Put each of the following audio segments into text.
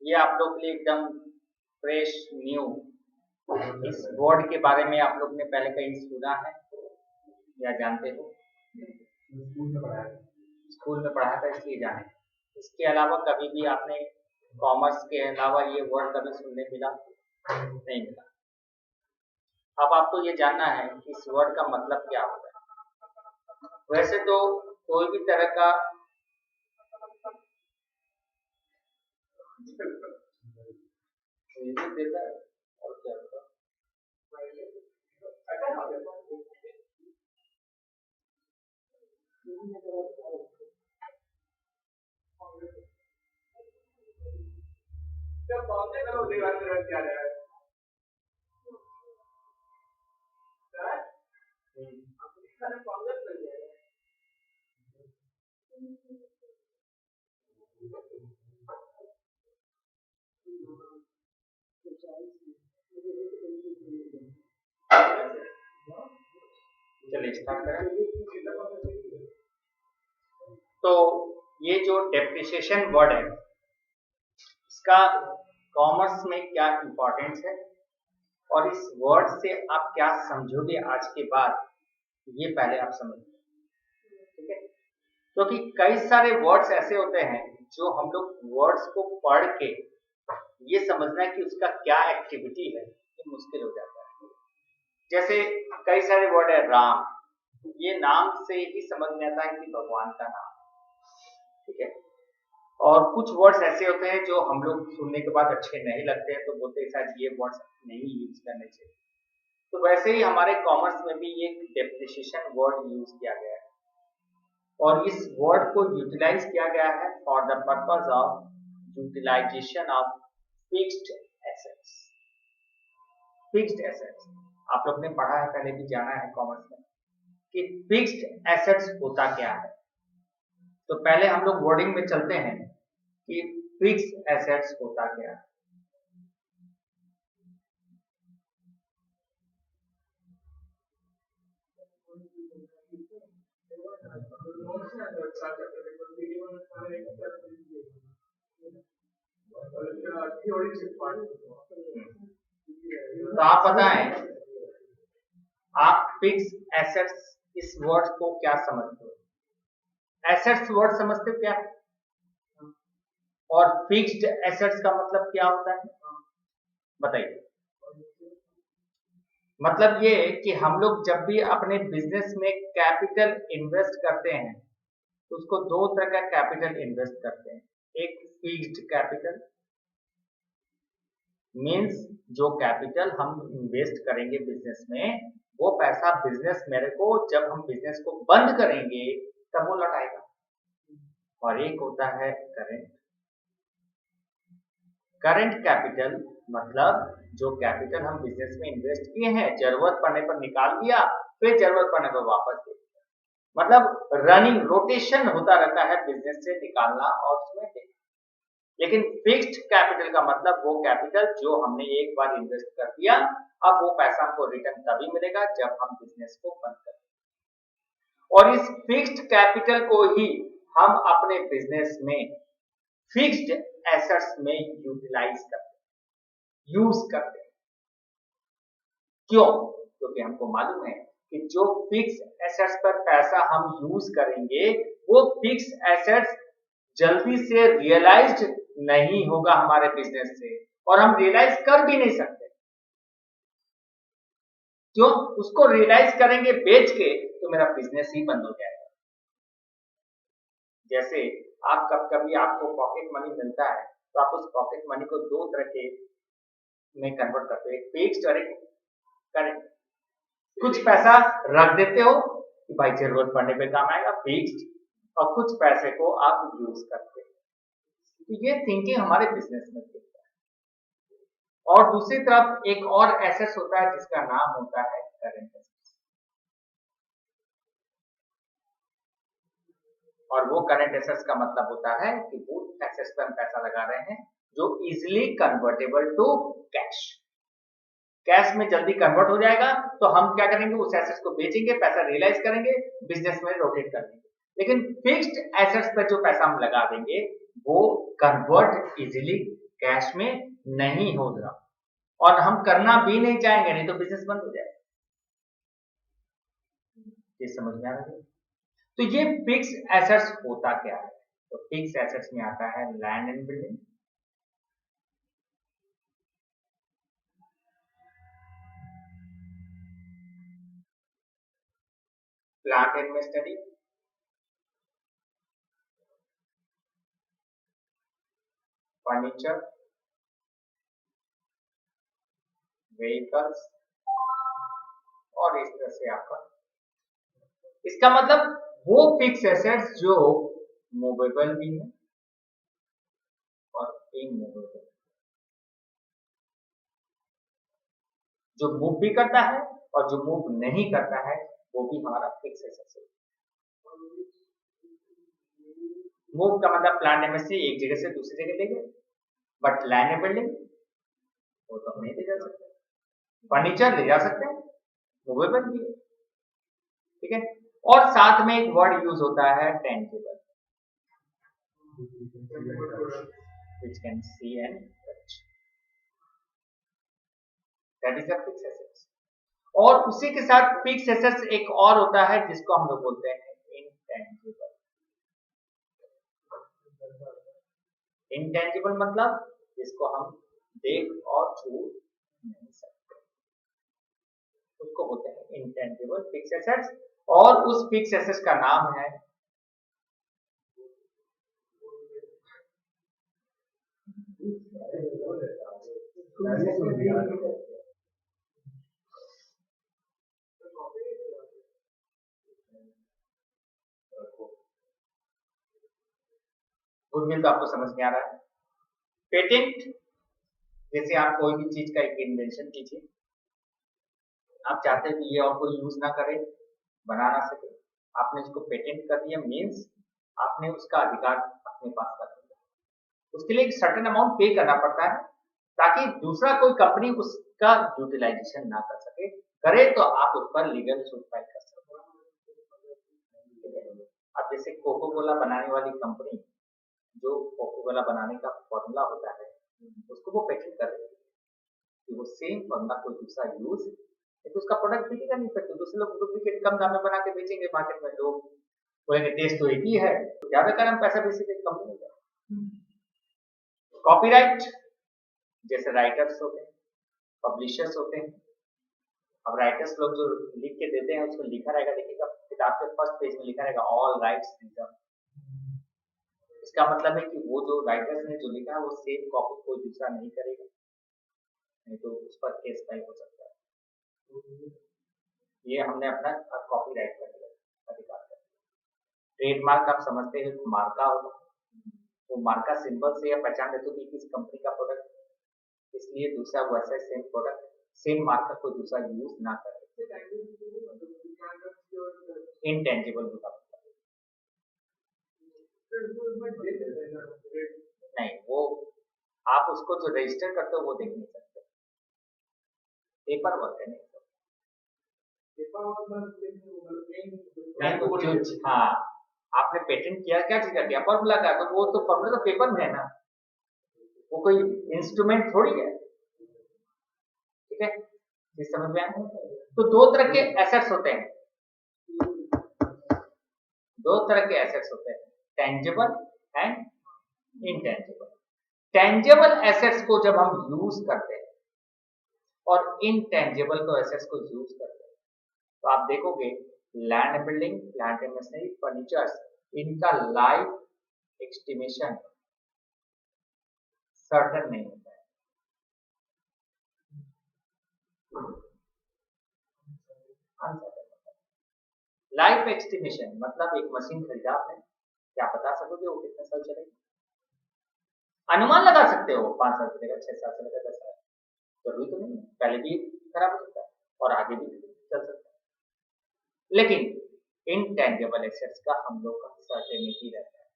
ये आप लोग के लिए एकदम फ्रेश न्यू। इस वर्ड के बारे में आप लोग ने पहले कहीं सुना है या जानते हो? स्कूल में पढ़ा था इसलिए जाने। इसके अलावा कभी भी आपने कॉमर्स के अलावा ये वर्ड कभी सुनने मिला? नहीं मिला। अब आपको ये जानना है कि इस वर्ड का मतलब क्या होता है। वैसे तो कोई भी तरह का देता है और क्या होता चलिए स्टार्ट करें। तो ये जो डेप्रिसिएशन वर्ड है इसका कॉमर्स में क्या इंपॉर्टेंस है और इस वर्ड से आप क्या समझोगे आज के बाद, ये पहले आप समझिए, ठीक है। क्योंकि कई सारे वर्ड्स ऐसे होते हैं जो हम लोग वर्ड्स को पढ़ के ये समझना है कि उसका क्या एक्टिविटी है, ये मुश्किल हो जाता है। जैसे कई सारे वर्ड है, राम, ये नाम से ही समझ में आता है कि भगवान का नाम, ठीक है। और कुछ वर्ड्स ऐसे होते हैं जो हम लोग सुनने के बाद अच्छे नहीं लगते हैं, तो बोलते हैं शायद ये वर्ड्स नहीं यूज करने चाहिए। तो वैसे ही हमारे कॉमर्स में भी एक डेप्रिसिएशन वर्ड यूज किया गया है और इस वर्ड को यूटिलाइज किया गया है for the purpose of utilisation of fixed assets. Fixed assets आप लोग ने पढ़ा है, पहले भी जाना है कॉमर्स में कि फिक्स्ड एसेट्स होता क्या है। तो पहले हम लोग वर्डिंग में चलते हैं कि फिक्स्ड एसेट्स होता क्या है। तो आप बताएं, आप फिक्स्ड एसेट्स इस वर्ड को क्या समझते हो? एसेट्स वर्ड समझते हो क्या है? और फिक्स्ड एसेट्स का मतलब क्या होता है, बताइए। मतलब ये कि हम लोग जब भी अपने बिजनेस में कैपिटल इन्वेस्ट करते हैं तो उसको दो तरह का कैपिटल इन्वेस्ट करते हैं। एक फिक्स्ड कैपिटल मीन्स जो कैपिटल हम इन्वेस्ट करेंगे बिजनेस में, वो पैसा बिजनेस मेरे को जब हम बिजनेस को बंद करेंगे तब वो लौटाएगा। और एक होता है करंट कैपिटल, मतलब जो कैपिटल हम बिजनेस में इन्वेस्ट किए हैं जरूरत पड़ने पर निकाल दिया, फिर जरूरत पड़ने पर वापस दे दिया। मतलब रनिंग रोटेशन होता रहता है बिजनेस से निकालना और उसमें देना। लेकिन फिक्स्ड कैपिटल का मतलब वो कैपिटल जो हमने एक बार इन्वेस्ट कर दिया, अब वो पैसा हमको रिटर्न तभी मिलेगा जब हम बिजनेस को बंद करें। और इस फिक्स्ड कैपिटल को ही हम अपने बिजनेस में फिक्स्ड एसेट्स में यूटिलाइज करते हैं, यूज करते हैं। क्यों? क्योंकि हमको मालूम है कि जो फिक्स्ड एसेट्स पर पैसा हम यूज करेंगे वो फिक्स्ड एसेट्स जल्दी से रियलाइज्ड नहीं होगा हमारे बिजनेस से, और हम रियलाइज कर भी नहीं सकते। क्यों? उसको रियलाइज करेंगे बेच के तो मेरा बिजनेस ही बंद हो जाएगा। जैसे आप कभी आपको पॉकेट मनी मिलता है तो आप उस पॉकेट मनी को दो तरह के में कन्वर्ट करते हो, एक फिक्स्ड और एक करंट। कुछ पैसा रख देते हो कि भाई जरूरत पड़ने पे काम आएगा, फिक्स्ड, और कुछ पैसे को आप यूज करते हो। तो ये थिंकिंग हमारे बिजनेस में दिखता है। और दूसरी तरफ एक और एसेट्स होता है जिसका नाम होता है करंट एसेट्स। और वो करंट एसेट्स का मतलब होता है कि वो एसेट्स पर हम पैसा लगा रहे हैं जो easily convertible to cash. Cash में जल्दी कन्वर्ट हो जाएगा तो हम क्या करेंगे, उस एसेट्स को बेचेंगे, पैसा रियलाइज करेंगे, बिजनेस में रोटेट कर देंगे। लेकिन फिक्स्ड एसेट्स पर जो पैसा हम लगा देंगे वो कन्वर्ट इजीली कैश में नहीं हो रहा, और हम करना भी नहीं चाहेंगे, नहीं तो बिजनेस बंद हो जाएगा। ये समझ में आ रहा है? तो ये फिक्स एसेट्स होता क्या है? तो फिक्स एसेट्स में आता है land and building, plant and machinery, furniture, vehicles, और इस तरह से आपका, इसका मतलब वो फिक्स एसेट्स जो मूवेबल भी है और इमूवेबल, जो मूव भी करता है और जो मूव नहीं करता है वो भी हमारा फिक्स एसेट्स है। मूव का मतलब प्लांट में से एक जगह से दूसरी जगह ले गए, बट लैंड एंड बिल्डिंग वो तो हम नहीं ले जा सकते, फर्नीचर ले जा सकते हैं, मूवेबल भी है, ठीक है। और साथ में एक वर्ड यूज होता है tangible, which can see and touch, that is a fixed assets। और उसी के साथ फिक्स एसेट्स एक और होता है जिसको हम लोग बोलते हैं इंटेंजिबल। इंटेंजिबल मतलब जिसको हम देख और छू नहीं सकते, उसको बोलते हैं इंटेंजिबल फिक्स एसेट्स। और उस फिक्स एसेट्स का नाम है गुडविल। तो आपको समझ में आ रहा है। पेटेंट, जैसे आप कोई भी चीज का एक इन्वेंशन कीजिए, आप चाहते हैं कि ये और कोई यूज ना करे, बना ना सके, आपने इसको पेटेंट कर दिया, मीन्स आपने उसका अधिकार अपने पास कर दिया। उसके लिए एक सर्टेन अमाउंट पे करना पड़ता है ताकि दूसरा कोई कंपनी उसका यूटिलाइजेशन ना कर सके, करे तो आप उस पर लीगल सूट फाइल कर सकते हैं। अब जैसे कोको कोला बनाने वाली कंपनी, जो कोको कोला बनाने का फॉर्मूला होता है, उसको वो पेटेंट कर देती है कि वो सेम फॉर्मूला कोई दूसरा यूज, तो उसका प्रोडक्ट बिकेगा नहीं, फिर तो दूसरे लोग डुप्लीकेट कम दाम में बना के बेचेंगे मार्केट में, लोग बोलेंगे टेस्ट तो एक ही है, तो ज्यादा कर हम पैसा बेचेंगे, कम मिल जाए। कॉपीराइट, जैसे राइटर्स होते हैं, पब्लिशर्स होते हैं। अब राइटर्स लोग जो लिख के देते हैं उसको लिखा रहेगा, देखिएगा किताब के फर्स्ट पेज में लिखा रहेगा ऑल राइट्स रिजर्व। इसका मतलब है कि वो जो राइटर्स ने जो लिखा है वो सेम कॉपी कोई दूसरा नहीं करेगा, नहीं तो उस पर केस फाइल हो सकता है। ये हमने अपना कॉपीराइट कर दिया, अधिकार कर दिया। ट्रेडमार्क आप समझते हैं, मार्का होता है, वो मार्का सिंबल से या पहचान देते हो कि किस कंपनी का प्रोडक्ट, इसलिए दूसरा वैसा सेम प्रोडक्ट सेम मार्क का कोई दूसरा यूज ना करे। इंटेंजिबल होता नहीं, वो आप उसको जो रजिस्टर करते हो वो देख नहीं सकते, पेपर वर्क है नहीं। हाँ, आपने पेटेंट किया क्या चीज का किया, फॉर्मूला का, तो वो तो फॉर्मूला तो पेपर में है ना, वो कोई इंस्ट्रूमेंट थोड़ी है, ठीक है, इस समझ में आया। तो दो तरह के एसेट्स होते हैं, दो तरह के एसेट्स होते हैं, tangible and intangible. Tangible assets को जब हम यूज करते हैं और इनटेंजिबल को एसेट्स को यूज करते हैं, तो आप देखोगे land building, plant and machinery, furnitures, इनका लाइफ एस्टिमेशन सर्टेन नहीं होता है। लाइफ एस्टिमेशन मतलब एक मशीन खरीदा आपने, क्या बता सकोगे वो कितने साल चलेगी? अनुमान लगा सकते हो 5 साल चलेगा, 6 साल चलेगा, 10 साल, जरूरी तो नहीं है, पहले भी खराब हो सकता है और आगे भी चल सकता है। लेकिन इनटेंजिबल एसेट्स का हम लोग का सर्टेनिटी रहता है।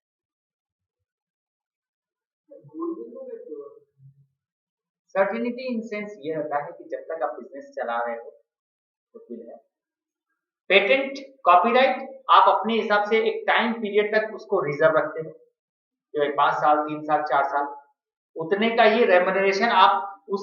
सर्टेनिटी इन सेंस ये रहता है कि जब तक आप बिजनेस चला रहे हो गुडविल है। पेटेंट, कॉपीराइट आप अपने हिसाब से एक टाइम पीरियड तक उसको रिजर्व रखते हो, कि 5 साल, 3 साल, 4 साल, उतने का ही रेम्युनरेशन आप उस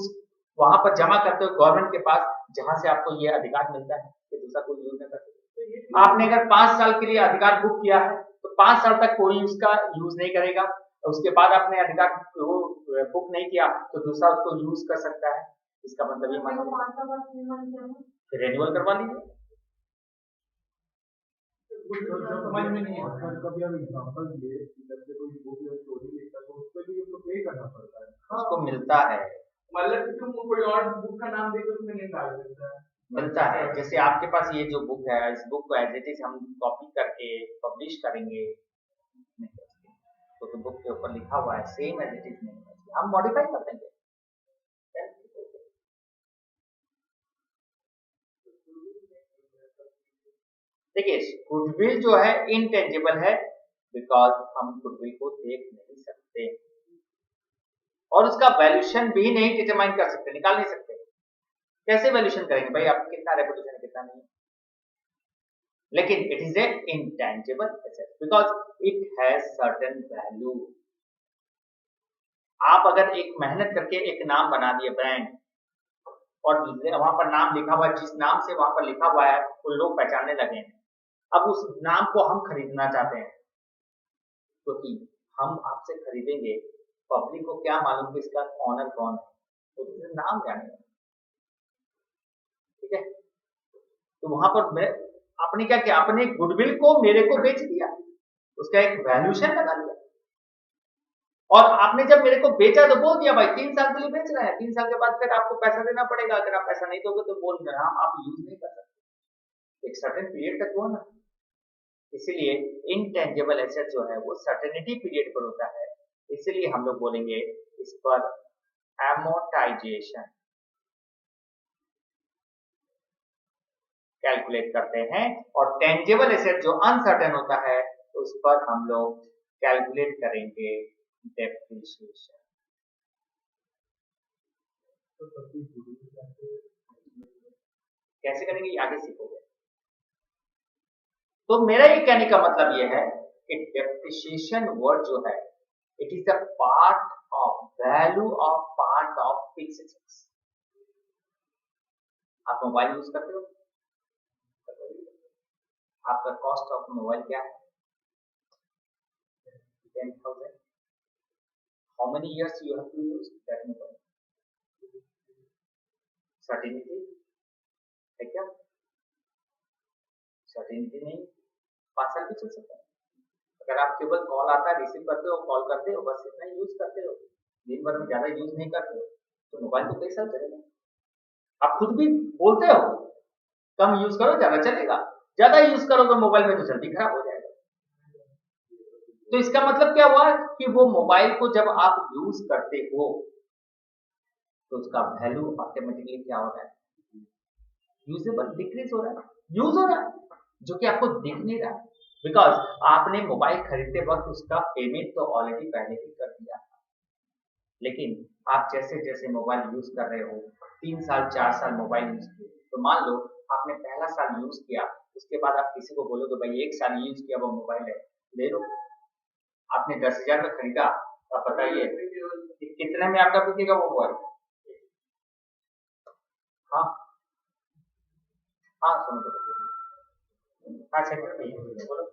वहां पर जमा करते हो गवर्नमेंट के पास, जहां से आपको ये अधिकार मिलता है कि दूसरा कोई यूज नहीं कर सकता। आपने अगर 5 साल के लिए अधिकार बुक किया है तो 5 साल तक कोई उसका यूज नहीं करेगा, उसके बाद आपने अधिकार वो बुक नहीं किया तो दूसरा उसको यूज कर सकता है। इसका मतलब ये मानिए रेन्यूअल करवा लीजिए। समझ में नहीं आता। कभी आप एग्जांपल दिए कि जैसे कोई बुक या स्टोरी लिखता है तो उस पे भी उसको पे करना पड़ता है। उसको मिलता है, मतलब कि तुम कोई और बुक का नाम देकर उसमें नहीं डाल देता है, मिलता है। जैसे आपके पास ये जो बुक है, इस बुक को एज इट इज हम कॉपी करके पब्लिश करेंगे तो बुक के ऊपर लिखा हुआ है सेम एज इट इज नहीं, हम मॉडिफाई कर देंगे। देखिए गुडविल जो है इनटेंजिबल है बिकॉज हम गुडविल को देख नहीं सकते और उसका वैल्यूएशन भी नहीं डिटरमाइन कर सकते, निकाल नहीं सकते। कैसे वैल्यूएशन करेंगे भाई, आप कितना रेपुटेशन है कितना नहीं। लेकिन it is a intangible asset because it has certain value. आप अगर एक मेहनत करके एक नाम बना दिए ब्रांड और वहां पर नाम लिखा हुआ है, जिस नाम से वहां पर लिखा हुआ है वो लोग पहचानने लगे हैं, अब उस नाम को हम खरीदना चाहते हैं क्योंकि हम आपसे खरीदेंगे, पब्लिक को क्या मालूम कि इसका ऑनर कौन है, तो नाम जानेगा, ठीक है। तो वहां पर आपने क्या किया, अपने गुडविल को मेरे को बेच दिया, उसका एक वैल्यूएशन लगा दिया और आपने जब मेरे को बेचा तो बोल दिया भाई 3 साल के लिए बेच रहे हैं, 3 साल के बाद फिर आपको पैसा देना पड़ेगा, अगर आप पैसा नहीं दोगे तो बोल रहे आप यूज नहीं कर सकते, एक सर्टेन पीरियड तक हुआ ना। इसीलिए इनटेंजिबल एसेट जो है वो सर्टेनिटी पीरियड पर होता है, इसीलिए हम लोग बोलेंगे इस पर एमोर्टाइजेशन कैलकुलेट करते हैं और टेंजिबल एसेट जो अनसर्टेन होता है उस पर हम लोग कैलकुलेट करेंगे डेप्रिसिएशन। कैसे करेंगे ये आगे सीखोगे। तो मेरा ये कहने का मतलब ये है कि डेप्रिसिएशन वर्ड जो है it is the part of value of part of fixed assets. आप मोबाइल यूज करते हो, आपका कॉस्ट ऑफ मोबाइल क्या है, 10,000। How many years you have to use that mobile? Certainty है क्या? सर्टेनिटी नहीं, 5 साल भी चल सकता है। अगर आप केवल कॉल आता है रिसीव करते हो, कॉल करते हो, बस इतना यूज करते हो, दिन भर में ज्यादा यूज नहीं करते हो तो मोबाइल तो कई साल चलेगा। आप खुद भी बोलते हो कम यूज करो ज्यादा चलेगा, ज्यादा यूज करोगे मोबाइल में तो जल्दी खराब हो जाएगा। तो इसका मतलब क्या हुआ कि वो मोबाइल को जब आप यूज करते हो तो उसका वैल्यू ऑटोमेटिकली क्या हो रहा है, यूजेबल डिक्रीज हो रहा है, यूज हो रहा है, जो कि आपको दिख नहीं रहा बिकॉज आपने मोबाइल खरीदते वक्त उसका पेमेंट तो ऑलरेडी पहले ही कर दिया था। लेकिन आप जैसे जैसे मोबाइल यूज कर रहे हो, 3 साल 4 साल मोबाइल यूज किए, तो मान लो आपने पहला साल यूज किया, उसके बाद आप किसी को बोलोगे भाई 1 साल यूज किया वो मोबाइल है ले लो, आपने 10,000 का खरीदा, आप बताइए कितने में आपका बिकेगा वो मोबाइल। हाँ हाँ सुनो हाँ सेक्टर में बोलो।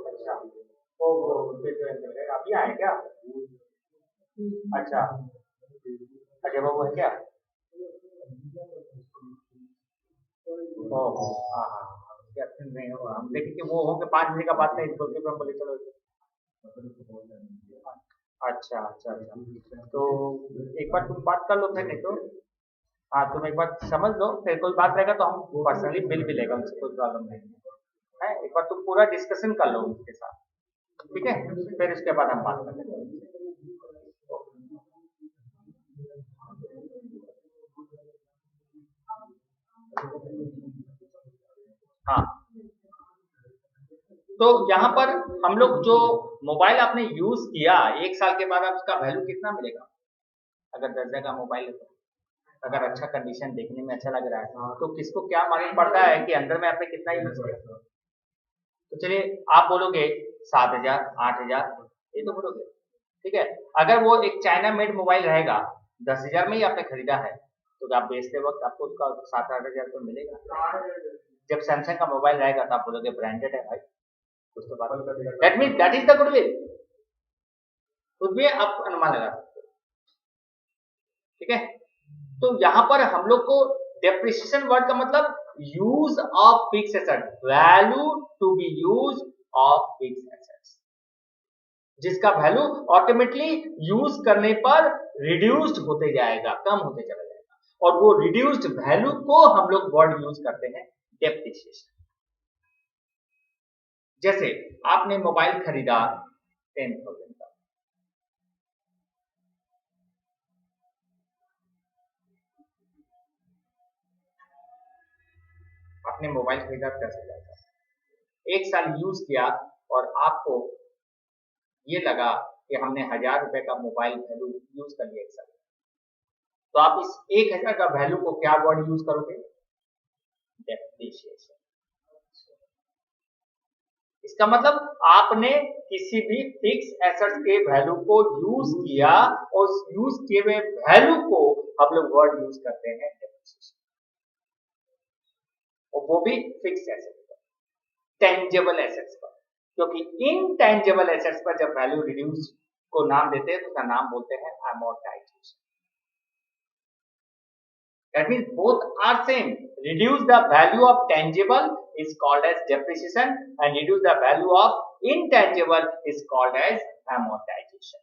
अच्छा वो अभी आए क्या? अच्छा अच्छा वो है क्या? ओहो हाँ हाँ नहीं होगा, हम देखें कि वो हो के 5 बजे का बात नहीं बोल के हम बोले चलो। अच्छा अच्छा अच्छा तो एक बार तुम बात कर लो फिर, नहीं तो हाँ तुम एक बार समझ लो, फिर कोई बात रहेगा तो हम पर्सनली बिल भी लेगा, उनसे कोई प्रॉब्लम नहीं है। एक बार तुम पूरा डिस्कशन कर लो उनके साथ, ठीक है, फिर इसके बाद हम बात कर लेंगे। हाँ तो यहाँ पर हम लोग जो मोबाइल आपने यूज किया 1 साल के बाद आप उसका वैल्यू कितना मिलेगा, अगर 10,000 का मोबाइल है तो अगर अच्छा कंडीशन देखने में अच्छा लग रहा है तो किसको क्या मालूम पड़ता है कि अंदर में आपने कितना यूज किया। तो चलिए आप बोलोगे 7,000 8,000 ये तो बोलोगे, ठीक है। अगर वो एक चाइना मेड मोबाइल रहेगा 10,000 में ही आपने खरीदा है तो आप बेचते वक्त आपको उसका 7-8 हज़ार तो मिलेगा। जब सैमसंग का मोबाइल रहेगा तो आप बोलोगे ब्रांडेड है भाई, कुछ तो बात। That means that is the goodwill, खुद भी आप अनुमान लगा सकते हो, ठीक है। तो यहां पर हम लोग को डेप्रिसिएशन वर्ड का मतलब use of fix asset, value to be use of fix assets, जिसका वैल्यू ऑटोमेटिकली यूज करने पर रिड्यूस्ड होते जाएगा, कम होते चला जाएगा, और वो रिड्यूस्ड वैल्यू को हम लोग वर्ड यूज करते हैं डेप्रिसिएशन। जैसे आपने मोबाइल खरीदा 10,000 का, आपने मोबाइल खरीदा 10,000 का, एक साल यूज किया और आपको ये लगा कि हमने 1,000 रुपए का मोबाइल वैल्यू यूज कर लिया एक साल, तो आप इस 1,000 का वैल्यू को क्या वर्ड यूज करोगे? डेप्रिसिएशन। इसका मतलब आपने किसी भी फिक्स एसेट्स के वैल्यू को यूज किया और उस यूज किए हुए वैल्यू को हम लोग वर्ड यूज करते हैं डेप्रिसिएशन, और वो भी फिक्स एसेट पर, टेंजेबल एसेट्स पर, क्योंकि इनटेंजेबल एसेट्स पर जब वैल्यू रिड्यूस को नाम देते हैं तो उसका नाम बोलते हैं amortisation. That means both are same. Reduce the value of tangible is called as depreciation and reduce the value of intangible is called as amortization.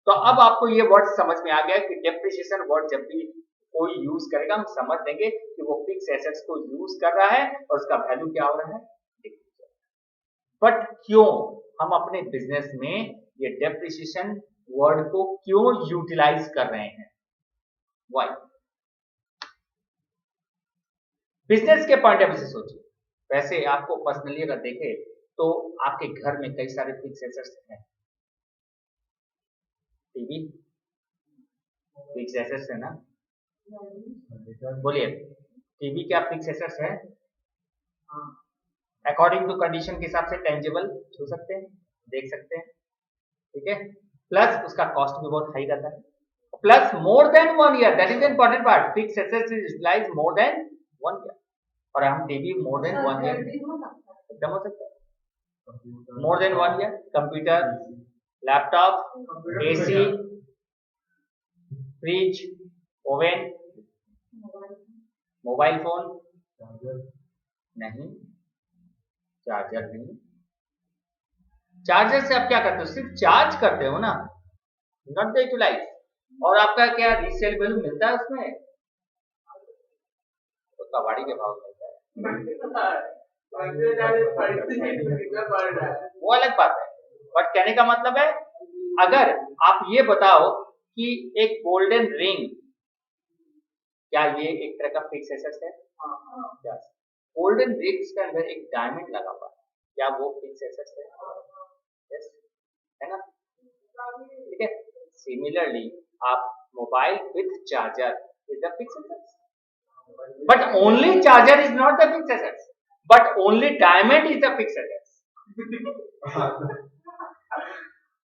तो अब आपको ये वर्ड समझ में आ गया कि डेप्रिसिएशन वर्ड जब भी कोई यूज करेगा हम समझ देंगे कि वो फिक्स एसेट्स को यूज कर रहा है और उसका वैल्यू क्या हो रहा है। बट क्यों हम अपने बिजनेस में ये डेप्रिसिएशन वर्ड को क्यों यूटिलाइज कर रहे हैं? वाई? बिजनेस के पॉइंट ऑफ व्यू से सोचिए। वैसे आपको पर्सनली अगर देखे तो आपके घर में कई सारे फिक्स एसेट्स हैं। टीवी फिक्स एसेट्स है ना? बोलिए, टीवी क्या फिक्स एसेट्स है? अकॉर्डिंग टू कंडीशन के हिसाब से टेंजिबल छू सकते हैं, देख सकते हैं, ठीक है। प्लस उसका कॉस्ट भी बहुत हाई रहता है, plus more than 1 year, that is the important part. Fix assets is utilised more than 1 year, और हम टीवी मोर देन 1 ईयर एकदम हो सकता है। मोर than 1 year computer, laptop, AC, fridge, oven, mobile phone नहीं, चार्जर नहीं। चार्जर से आप क्या करते हो? सिर्फ चार्ज करते हो ना, नॉट द यूटिलाइज। और आपका क्या रीसेल वैल्यू मिलता है उसमें? तो कबाड़ी के भाव मिलता है, वो अलग बात है। बट कहने का मतलब है, अगर आप ये बताओ कि एक गोल्डन रिंग, क्या ये एक तरह का फिक्स एसेट है? क्या गोल्डन रिंग्स के अंदर एक डायमंड लगा हुआ है, क्या वो फिक्स एसेट है? यस, है ना? ठीक है। सिमिलरली आप mobile with charger is the fix asset, but only charger is not the fix asset, but only diamond is the fix asset.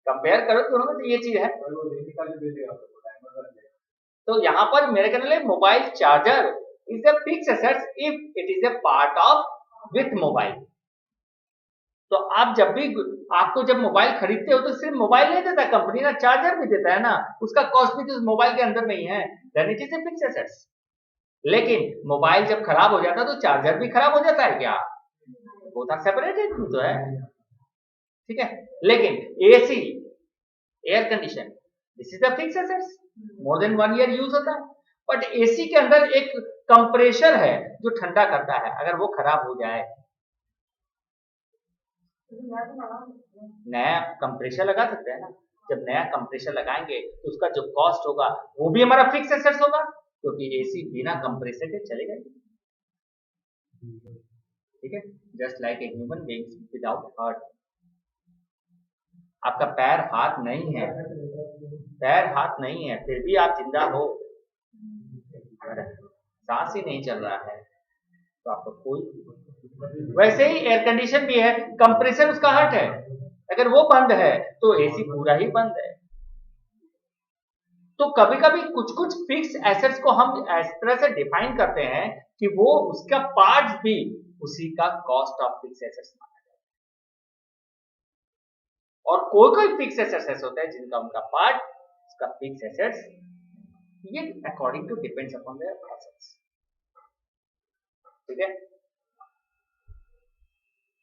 Compare करो दोनों में, तो ये चीज है। तो यहाँ पर मेरे ख्याल में mobile charger is the fix asset if it is a part of with mobile. तो आप जब भी, आपको जब मोबाइल खरीदते हो तो सिर्फ मोबाइल नहीं देता कंपनी ना, चार्जर भी देता है ना, उसका कॉस्ट भी तो उस मोबाइल के अंदर में ही है, then it is a fix assets. लेकिन मोबाइल जब खराब हो जाता है तो चार्जर भी खराब हो जाता है क्या? वो था सेपरेटेड तो है, ठीक है। लेकिन AC, air condition, this is the fix assets, more than 1 year use होता है। बट एसी के अंदर एक कंप्रेसर है जो ठंडा करता है, अगर वो खराब हो जाए, नया कंप्रेसर लगा सकते हैं ना। जब नया कंप्रेसर लगाएंगे तो उसका जो कॉस्ट होगा वो भी हमारा फिक्स एसेट्स होगा, क्योंकि एसी बिना कंप्रेसर के चलेगा, ठीक है। Just like a human beings without heart. आपका पैर हाथ नहीं है, पैर हाथ नहीं है, फिर भी आप जिंदा हो, सांस ही नहीं चल रहा है, तो आपको कोई वैसे ही एयर कंडीशन भी है, कंप्रेसर उसका हट है, अगर वो बंद है तो एसी पूरा ही बंद है। तो कभी कभी कुछ कुछ फिक्स एसेट्स को हम इस तरह से डिफाइन करते हैं कि वो उसका पार्ट्स भी उसी का कॉस्ट ऑफ फिक्स एसेट्स माना जाता है। और कोई कोई फिक्स एसेट्स ऐसे होता है जिनका उनका पार्ट उसका फिक्स एसेट्स, ये according to depends upon their assets. ठीक है,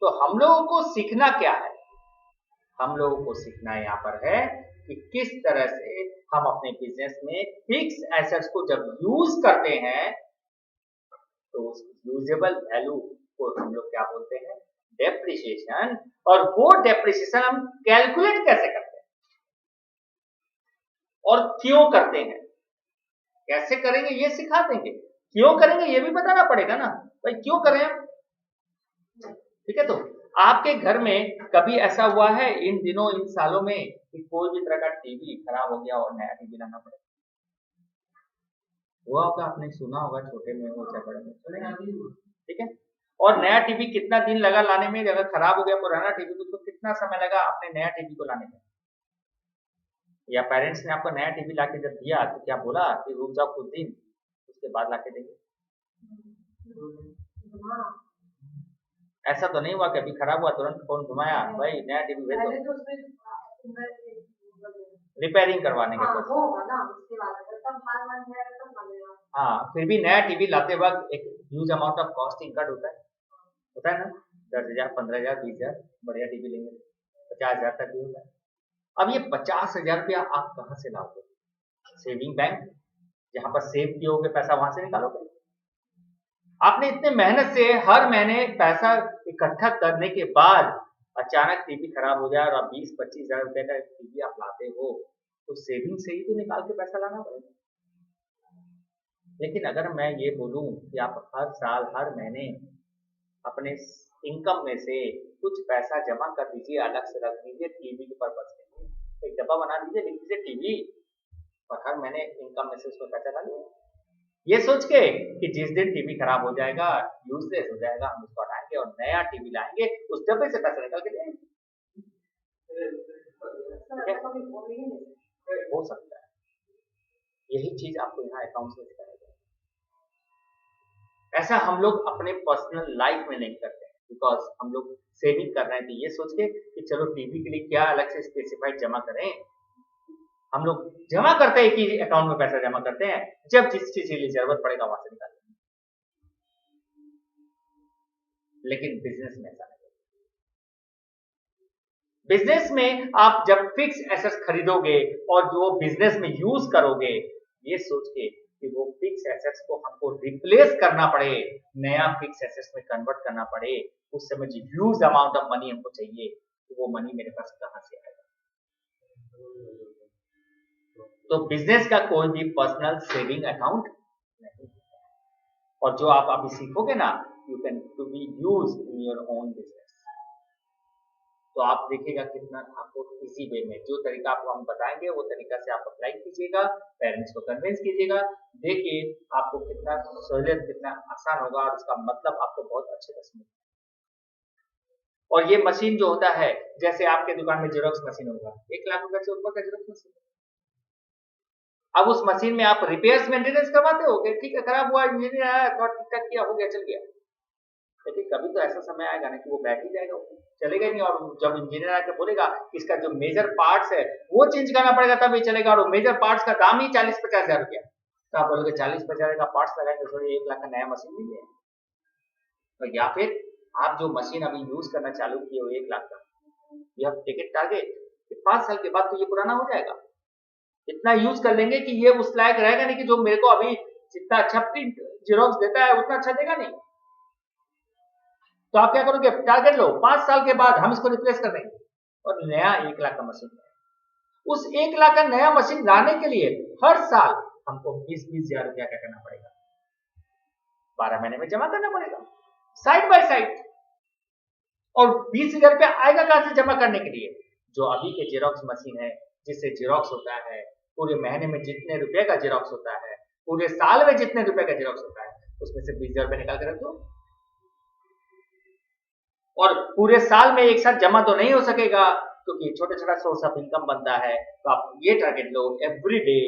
तो हम लोगों को सीखना क्या है? हम लोगों को सीखना यहाँ पर है कि किस तरह से हम अपने बिजनेस में फिक्स एसेट्स को जब यूज करते हैं तो उस यूजेबल वैल्यू को हम लोग क्या बोलते हैं? डेप्रिसिएशन। और वो डेप्रिसिएशन हम कैलकुलेट कैसे करते हैं और क्यों करते हैं, कैसे करेंगे ये सिखा देंगे, क्यों करेंगे ये भी बताना पड़ेगा ना भाई, क्यों करें हम। ठीक है, तो आपके घर में कभी ऐसा हुआ है इन दिनों, इन सालों में, कि कोई भी तरह का टीवी खराब हो गया और नया टीवी लाना पड़े? हुआ होगा, आपने सुना होगा, छोटे में हो चाहे बड़े में। ठीक है, और नया टीवी कितना दिन लगा लाने में? अगर खराब हो गया पुराना टीवी तो उसको कितना समय लगा अपने नया टीवी को लाने में? या पेरेंट्स ने आपको नया टीवी लाके जब दिया तो क्या बोला कि रुक जाओ कुछ दिन, उसके बाद लाके देंगे? ऐसा तो नहीं हुआ कि अभी खराब हुआ तुरंत फोन घुमाया, भाई नया टीवी भेज दो, रिपेयरिंग करवाने के हाँ, फिर भी नया टीवी लाते वक्त एक huge amount of cost incurred होता है ना, 10,000, 15,000, 20,000, बढ़िया टीवी लेंगे 50,000 तक भी होता है। अब ये 50,000 रुपया आप कहाँ से लाओगे? सेविंग बैंक, जहां पर सेव किए होगे पैसा वहां से निकालोगे? आपने इतने मेहनत से हर महीने पैसा इकट्ठा करने के बाद अचानक टीवी खराब हो जाए और आप 20-25,000 रुपए का टीवी आप लाते हो, तो सेविंग से ही तो निकाल के पैसा लाना पड़ेगा। लेकिन अगर मैं ये बोलूं कि आप हर साल हर महीने अपने इनकम में से कुछ पैसा जमा कर दीजिए, अलग से रख दीजिए टीवी के पर्पज के लिए, एक डब्बा बना दीजिए, लिख दीजिए टीवी, और हर महीने इनकम में से उसमें पैसा डालिए, ये सोच के कि जिस दिन टीवी खराब हो जाएगा, यूजलेस हो जाएगा, हम उसको हटाएंगे और नया टीवी लाएंगे, उस डब्बे से पैसा निकाल के देंगे। हो सकता है यही चीज आपको यहाँ अकाउंट्स में सिखाया जाए। ऐसा हम लोग अपने पर्सनल लाइफ में नहीं करते हैं, बिकॉज हम लोग सेविंग कर रहे हैं तो ये सोच के कि चलो टीवी के लिए क्या अलग से स्पेसिफाइड जमा करें। हम लोग जमा करते हैं कि अकाउंट में पैसा जमा करते हैं, जब जिस चीज के लिए जरूरत पड़ेगा वहां से निकालते हैं। लेकिन बिजनेस में ऐसा नहीं। बिजनेस में आप जब फिक्स एसेट्स खरीदोगे और जो बिजनेस में यूज करोगे, ये सोच के कि वो फिक्स एसेट्स को हमको रिप्लेस करना पड़े, नया फिक्स एसेट्स में कन्वर्ट करना पड़े, उस समय जो ह्यूज अमाउंट ऑफ मनी हमको चाहिए, तो वो मनी मेरे पास कहां से आएगा? तो बिजनेस का कोई भी पर्सनल सेविंग अकाउंट नहीं, और जो आप अभी सीखोगे ना, you can to be use in your own business. तो आप देखिएगा कितना आपको इजी वे में जो तरीका आपको हम बताएंगे वो तरीका से आप अप्लाई कीजिएगा, पेरेंट्स को कन्विंस कीजिएगा, देखिए आपको कितना सहूलियत, कितना आसान होगा और उसका मतलब आपको बहुत अच्छे से समझ। और ये मशीन जो होता है, जैसे आपके दुकान में जेरोक्स मशीन होगा, 1 लाख रुपए से ऊपर का जेरोक्स मशीन, अब उस मशीन में आप रिपेयर्स मेंटेनेंस करवाते हो, ठीक है खराब हुआ, इंजीनियर आया तो ठीक ठाक किया, हो गया, चल गया। लेकिन कभी तो ऐसा समय आएगा ना कि वो बैठ ही जाएगा, चलेगा नहीं, और जब इंजीनियर आके बोलेगा कि इसका जो मेजर पार्ट्स है वो चेंज करना पड़ेगा तब ये चलेगा, और मेजर पार्ट्स का दाम ही 40-50 हजार रुपया, तो आप बोलोगे 40-50 हजार का पार्ट्स लगाएंगे, थोड़ी 1 लाख का नया मशीन नहीं है। तो या फिर आप जो मशीन अभी यूज करना चालू किए हो 1 लाख का, यह टिकट टारगेट 5 साल के बाद तो ये पुराना हो जाएगा, इतना यूज कर लेंगे कि ये उस लायक रहेगा नहीं कि जो मेरे को अभी जितना अच्छा प्रिंट जेरोक्स देता है उतना अच्छा देगा नहीं। तो आप क्या करोगे, टारगेट लो 5 साल के बाद हम इसको रिप्लेस कर देंगे, और नया 1 लाख का मशीन, उस 1 लाख का नया मशीन लाने के लिए हर साल हमको 20-20 हजार रुपया क्या करना पड़ेगा, 12 महीने में जमा करना पड़ेगा साइड बाय साइड। और 20 हजार रुपया आएगा कहां से जमा करने के लिए? जो अभी के जेरोक्स मशीन है, जिससे जेरोक्स होता है, पूरे महीने में जितने रुपए का जेरोक्स होता है, पूरे साल में जितने रुपए का जेरोक्स होता है, उसमें से 20 हजार रुपये निकाल कर रख दो। और पूरे साल में एक साथ जमा तो नहीं हो सकेगा, क्योंकि छोटा छोटा सोर्स ऑफ इनकम बनता है। तो आप ये target low, every day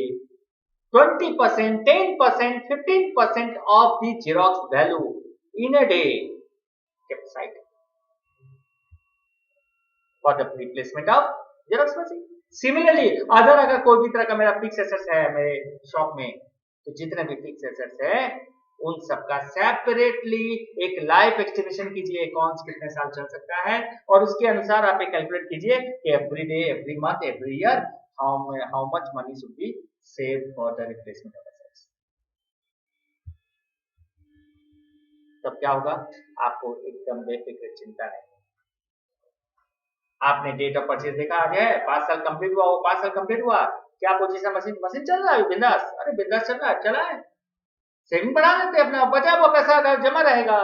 20%, 10%, 15% of the Xerox value in a day kept aside for the replacement of Xerox machine. Similarly, अगर कोई भी तरह का मेरा फिक्स एसेट्स है मेरे शॉप में, तो जितने भी फिक्स एसेट्स है उन सबका सेपरेटली एक लाइफ एस्टिमेशन कीजिए, कौन कितने साल चल सकता है, और उसके अनुसार आप एक कैलकुलेट कीजिए कि every day, every month, every year how much money should be save for the replacement of assets. तब क्या होगा, आपको एकदम बेफिक्र, चिंता नहीं। आपने डेट ऑफ परचेज देखा, आ गया है 5 साल कंप्लीट हुआ, वो 5 साल कंप्लीट हुआ, क्या पोजीशन, मशीन चल रहा है बिंदास, अरे बिंदास चल रहा है, चला है, सेविंग बढ़ा लेते अपना, बचा हुआ पैसा अगर जमा रहेगा।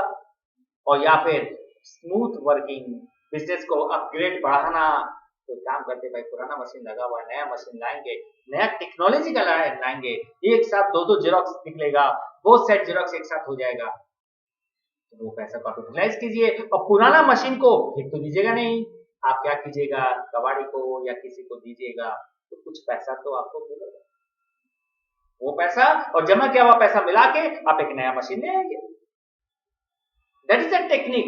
और या फिर स्मूथ वर्किंग बिजनेस को अपग्रेड बढ़ाना, तो काम करते भाई, पुराना मशीन लगा हुआ है, नया मशीन लाएंगे, नया टेक्नोलॉजी का लाएंगे, एक साथ 2-2 जेरोक्स निकलेगा, वो सेट जेरोक्स एक साथ हो जाएगा, तो वो पैसा को आप यूटिलाइज कीजिए। और पुराना मशीन को फिर तो दीजिएगा नहीं, आप क्या कीजिएगा, कबाड़ी को या किसी को दीजिएगा, तो कुछ पैसा तो आपको मिलेगा, वो पैसा और जमा किया हुआ पैसा मिला के आप एक नया मशीन ले आएंगे। That is the technique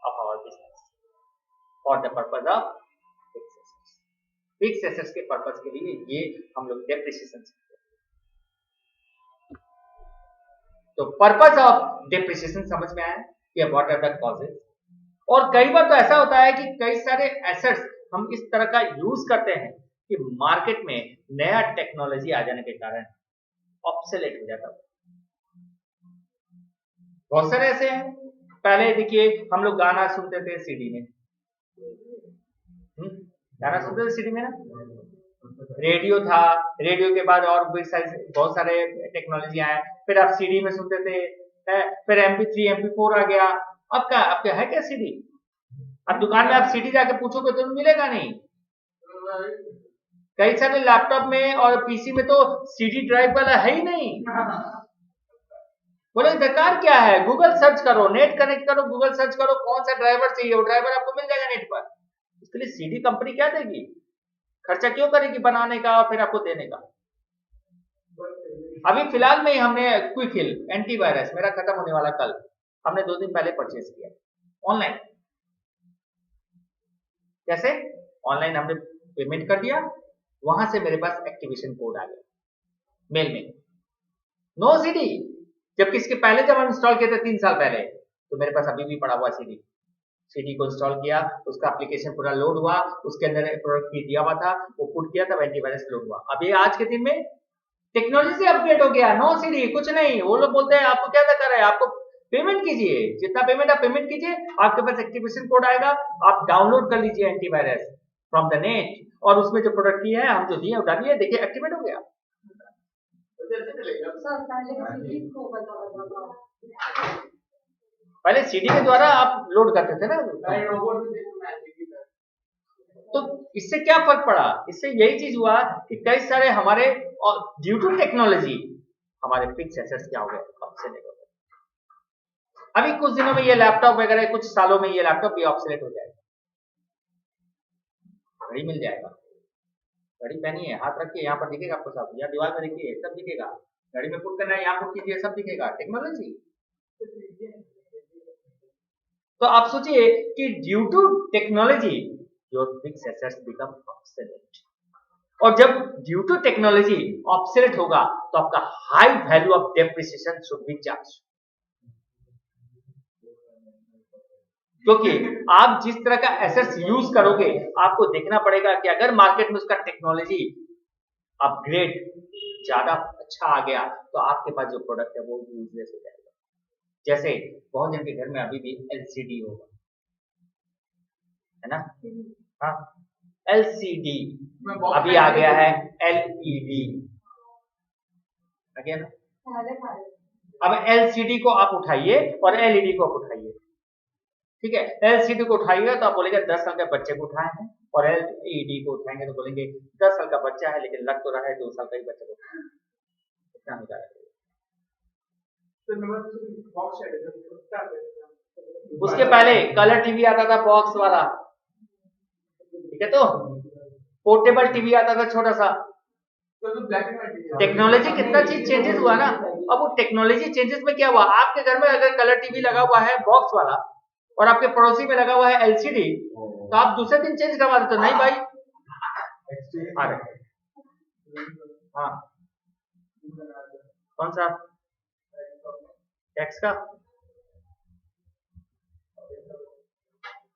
of our business for the purpose of fix assets. Fix assets के पर्पज के लिए ये हम लोग डेप्रिसिएशन सीखते हैं। तो पर्पज ऑफ डेप्रिसिएशन समझ में आया कि व्हाट आर द कॉजेज। और कई बार तो ऐसा होता है कि कई सारे एसेट्स हम इस तरह का यूज करते हैं कि मार्केट में नया टेक्नोलॉजी आ जाने के कारण ऑब्सोलेट हो जाता है। बहुत सारे ऐसे हैं, पहले देखिए हम लोग गाना सुनते थे सीडी में, गाना सुनते थे सीडी में ना, रेडियो था, रेडियो के बाद और बहुत सारे टेक्नोलॉजी आए, फिर आप सीडी में सुनते थे, फिर MP3 MP4 आ गया। अब क्या है क्या सीडी? अब दुकान में आप सीडी जाके पूछोगे तो मिलेगा नहीं। कई सारे लैपटॉप में और पीसी में तो सीडी ड्राइव वाला है ही नहीं। बोले दरकार क्या है, गूगल सर्च करो, नेट कनेक्ट करो, गूगल सर्च करो, कौन सा ड्राइवर चाहिए, वो ड्राइवर आपको मिल जाएगा नेट पर। इसके लिए सीडी कंपनी क्या देगी, खर्चा क्यों करेगी बनाने का और फिर आपको देने का। अभी फिलहाल में हमने क्विकहिल एंटीवायरस मेरा खत्म होने वाला कल, हमने 2 दिन पहले परचेज किया ऑनलाइन। कैसे? ऑनलाइन हमने पेमेंट कर दिया, वहां से मेरे पास एक्टिवेशन कोड आ गया मेल में, नो सीडी। जबकि इसके पहले जब हम इंस्टॉल किए थे 3 साल पहले, तो मेरे पास अभी भी पड़ा हुआ सीडी को इंस्टॉल किया, उसका एप्लीकेशन पूरा लोड हुआ, उसके अंदर प्रोडक्ट की दिया हुआ था, वो पुट किया तब एंटीवायरस लोड हुआ। अभी आज के दिन में टेक्नोलॉजी से अपडेट हो गया, नो सीडी कुछ नहीं। वो लोग बोलते हैं आपको क्या दरकार है, आपको पेमेंट कीजिए, जितना पेमेंट आप पेमेंट कीजिए, आपके पास एक्टिवेशन कोड आएगा, आप डाउनलोड कर लीजिए एंटीवायरस फ्रॉम द नेट, और उसमें जो प्रोडक्ट की है हम जो दिए डालिए, देखिए एक्टिवेट हो गया। पहले सीडी के द्वारा आप लोड करते थे ना, तो इससे क्या फर्क पड़ा, इससे यही चीज हुआ कि कई सारे हमारे ड्यू टू टेक्नोलॉजी हमारे फिक्स एसेट्स क्या हो गए, ऑब्सोलेट हो गए। अभी कुछ दिनों में ये लैपटॉप वगैरह, कुछ सालों में ये लैपटॉप भी ऑब्सोलेट हो जाएगा। घड़ी मिल जाएगा, घड़ी पहनी है, हाथ रखिए, यहाँ पर दिखेगा आपको सब, या दीवार में देखिए सब दिखेगा, घड़ी में पुट करना है, यहाँ पुट कीजिए सब दिखेगा, टेक्नोलॉजी। तो आप सोचिए कि due to technology your fix assets become obsolete, और जब ड्यू टू टेक्नोलॉजी ऑब्सोलेट होगा तो आपका high value of depreciation should be charge. क्योंकि आप जिस तरह का एसेट्स यूज करोगे, आपको देखना पड़ेगा कि अगर मार्केट में उसका टेक्नोलॉजी अपग्रेड ज्यादा अच्छा आ गया, तो आपके पास जो प्रोडक्ट है वो यूजलेस हो जाएगा। जैसे बहुत जन के घर में अभी भी LCD होगा, है ना? हाँ, LCD अभी आ गया है LED, आ गया ना? अब LCD को आप उठाइए और LED को आप उठाइए, ठीक है? LCD को उठाइएगा तो आप बोलेंगे 10 साल के बच्चे को उठाए हैं, और LED को उठाएंगे तो बोलेंगे 10 साल का बच्चा है लेकिन लग तो रहा है 2 साल का ही बच्चा को उठाया। इतना हो जाएगा। उसके पहले कलर टीवी आता था बॉक्स वाला, ठीक है, तो पोर्टेबल टीवी आता था छोटा सा। टेक्नोलॉजी कितना चीज चेंजेस हुआ ना। अब वो टेक्नोलॉजी चेंजेस में क्या हुआ, आपके घर में अगर कलर टीवी लगा हुआ है बॉक्स वाला और आपके पड़ोसी में लगा हुआ है एलसीडी, तो आप दूसरे दिन चेंज करवा देते हो, नहीं भाई आ रहे। हाँ, कौन सा टैक्स का,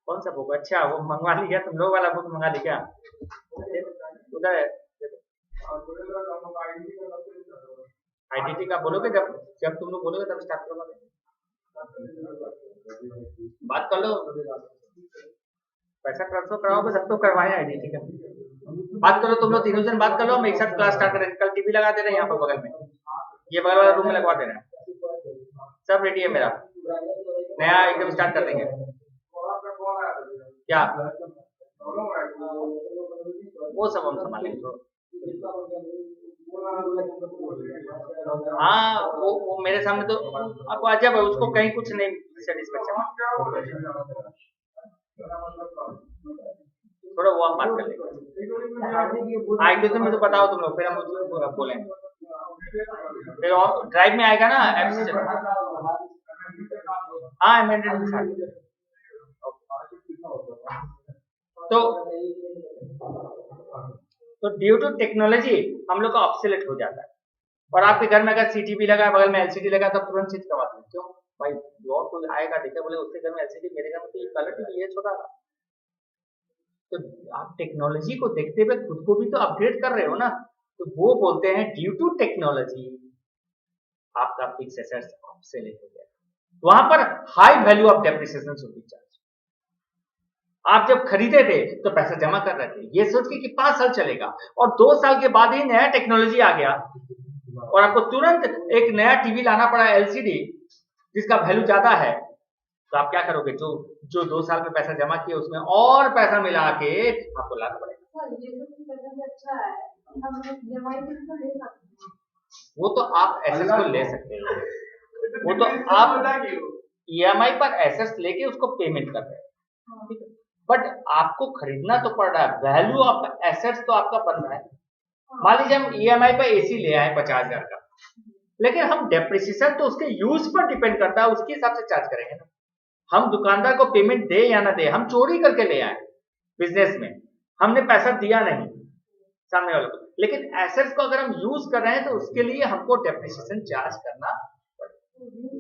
कौन सा बुक? अच्छा वो मंगवा लिया तुम लोग वाला बुक मंगा ली क्या? उधर है। आईडीटी का बोलोगे जब जब तुम लोग बोलोगे तब स्टार्ट करवा देंगे। बात कर लो, पैसा ट्रांसफर कराओगे तब तो करवाए आईडीटी का। बात करो तुम लोग तीनों जन, बात कर लो, हम एक साथ क्लास स्टार्ट करेंगे। कल टीवी लगा दे रहे हैं यहाँ पर बगल में, ये बगल वाला रूम में लगवा दे रहे हैं। सब रेडी है मेरा, नया एकदम स्टार्ट कर देंगे। क्या वो सब हम संभालेंगे। हाँ वो मेरे सामने तो अब अजब है, उसको कहीं कुछ नहीं सेटिस्फेक्शन। थोड़ा वो हम बात कर लेंगे। आईडी तो मुझे बताओ तुम लोग, फिर हम उसको बोलेंगे। फिर ड्राइव में आएगा ना एप्स। हाँ अमेंडेड के साथ। तो ड्यू टू टेक्नोलॉजी हम लोग का ऑब्सोलेट हो जाता है। और आपके घर में अगर सीटीवी लगा है, बगल में एलसीडी लगा, तब तुरंत चेंज करवा दें। क्यों भाई, और कोई आएगा देखा बोले उसके घर में एलसीडी, मेरे घर में तो ये कलर टीवी है छोटा सा। तो आप टेक्नोलॉजी को देखते हुए खुद को भी तो अपग्रेड कर रहे हो ना। तो वो बोलते हैं ड्यू टू टेक्नोलॉजी आपका फिक्स एसेट्स ऑब्सोलेट हो गया। वहां पर high value of depreciation should be charge. आप जब खरीदे थे तो पैसा जमा कर रहे थे ये सोच के कि 5 साल चलेगा, और 2 साल के बाद ही नया टेक्नोलॉजी आ गया और आपको तुरंत एक नया टीवी लाना पड़ा एलसीडी जिसका वैल्यू ज्यादा है। तो आप क्या करोगे, जो 2 साल में पैसा जमा किया उसमें और पैसा मिला के आपको लाना पड़ेगा। वो तो आप एसेट्स को ले सकते हो, वो तो आप ईएमआई पर एसेट्स लेके उसको पेमेंट कर रहे हैं, ठीक है, बट आपको खरीदना तो पड़ रहा है। वैल्यू ऑफ एसेट्स तो आपका बन रहा है। मान लीजिए हम ईएमआई पर एसी ले आए 50,000 का, लेकिन हम डेप्रिसिएशन तो उसके यूज पर डिपेंड करता है, उसके हिसाब से चार्ज करेंगे ना। हम दुकानदार को पेमेंट दे या ना दे, हम चोरी करके ले आए बिजनेस में, हमने पैसा दिया नहीं सामने वाले को, लेकिन एसेट्स को अगर हम यूज कर रहे हैं तो उसके लिए हमको डेप्रिसिएशन चार्ज करना पड़ेगा।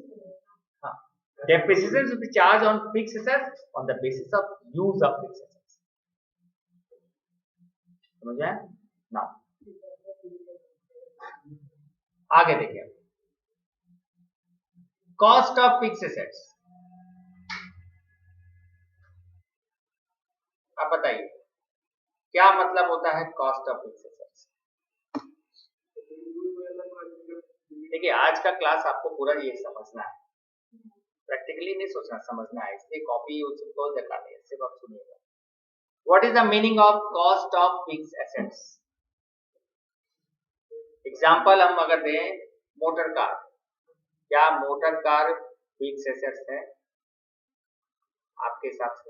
हाँ, depreciation should be charge on fixed assets on the basis of use of fixed assets. समझ आए ना? आगे देखिए, कॉस्ट ऑफ फिक्स्ड एसेट्स। आप बताइए क्या मतलब होता है कॉस्ट ऑफ फिक्स्ड एसेट्स? देखिए आज का क्लास आपको पूरा ये समझना है, प्रैक्टिकली नहीं सोचना, समझना है, इसलिए कॉपी उसको दिखा दें, सिर्फ आप सुनिएगा। What is the meaning of cost of fixed assets? Example हम अगर दें, मोटर कार, क्या मोटर कार फिक्स्ड एसेट्स है आपके हिसाब से?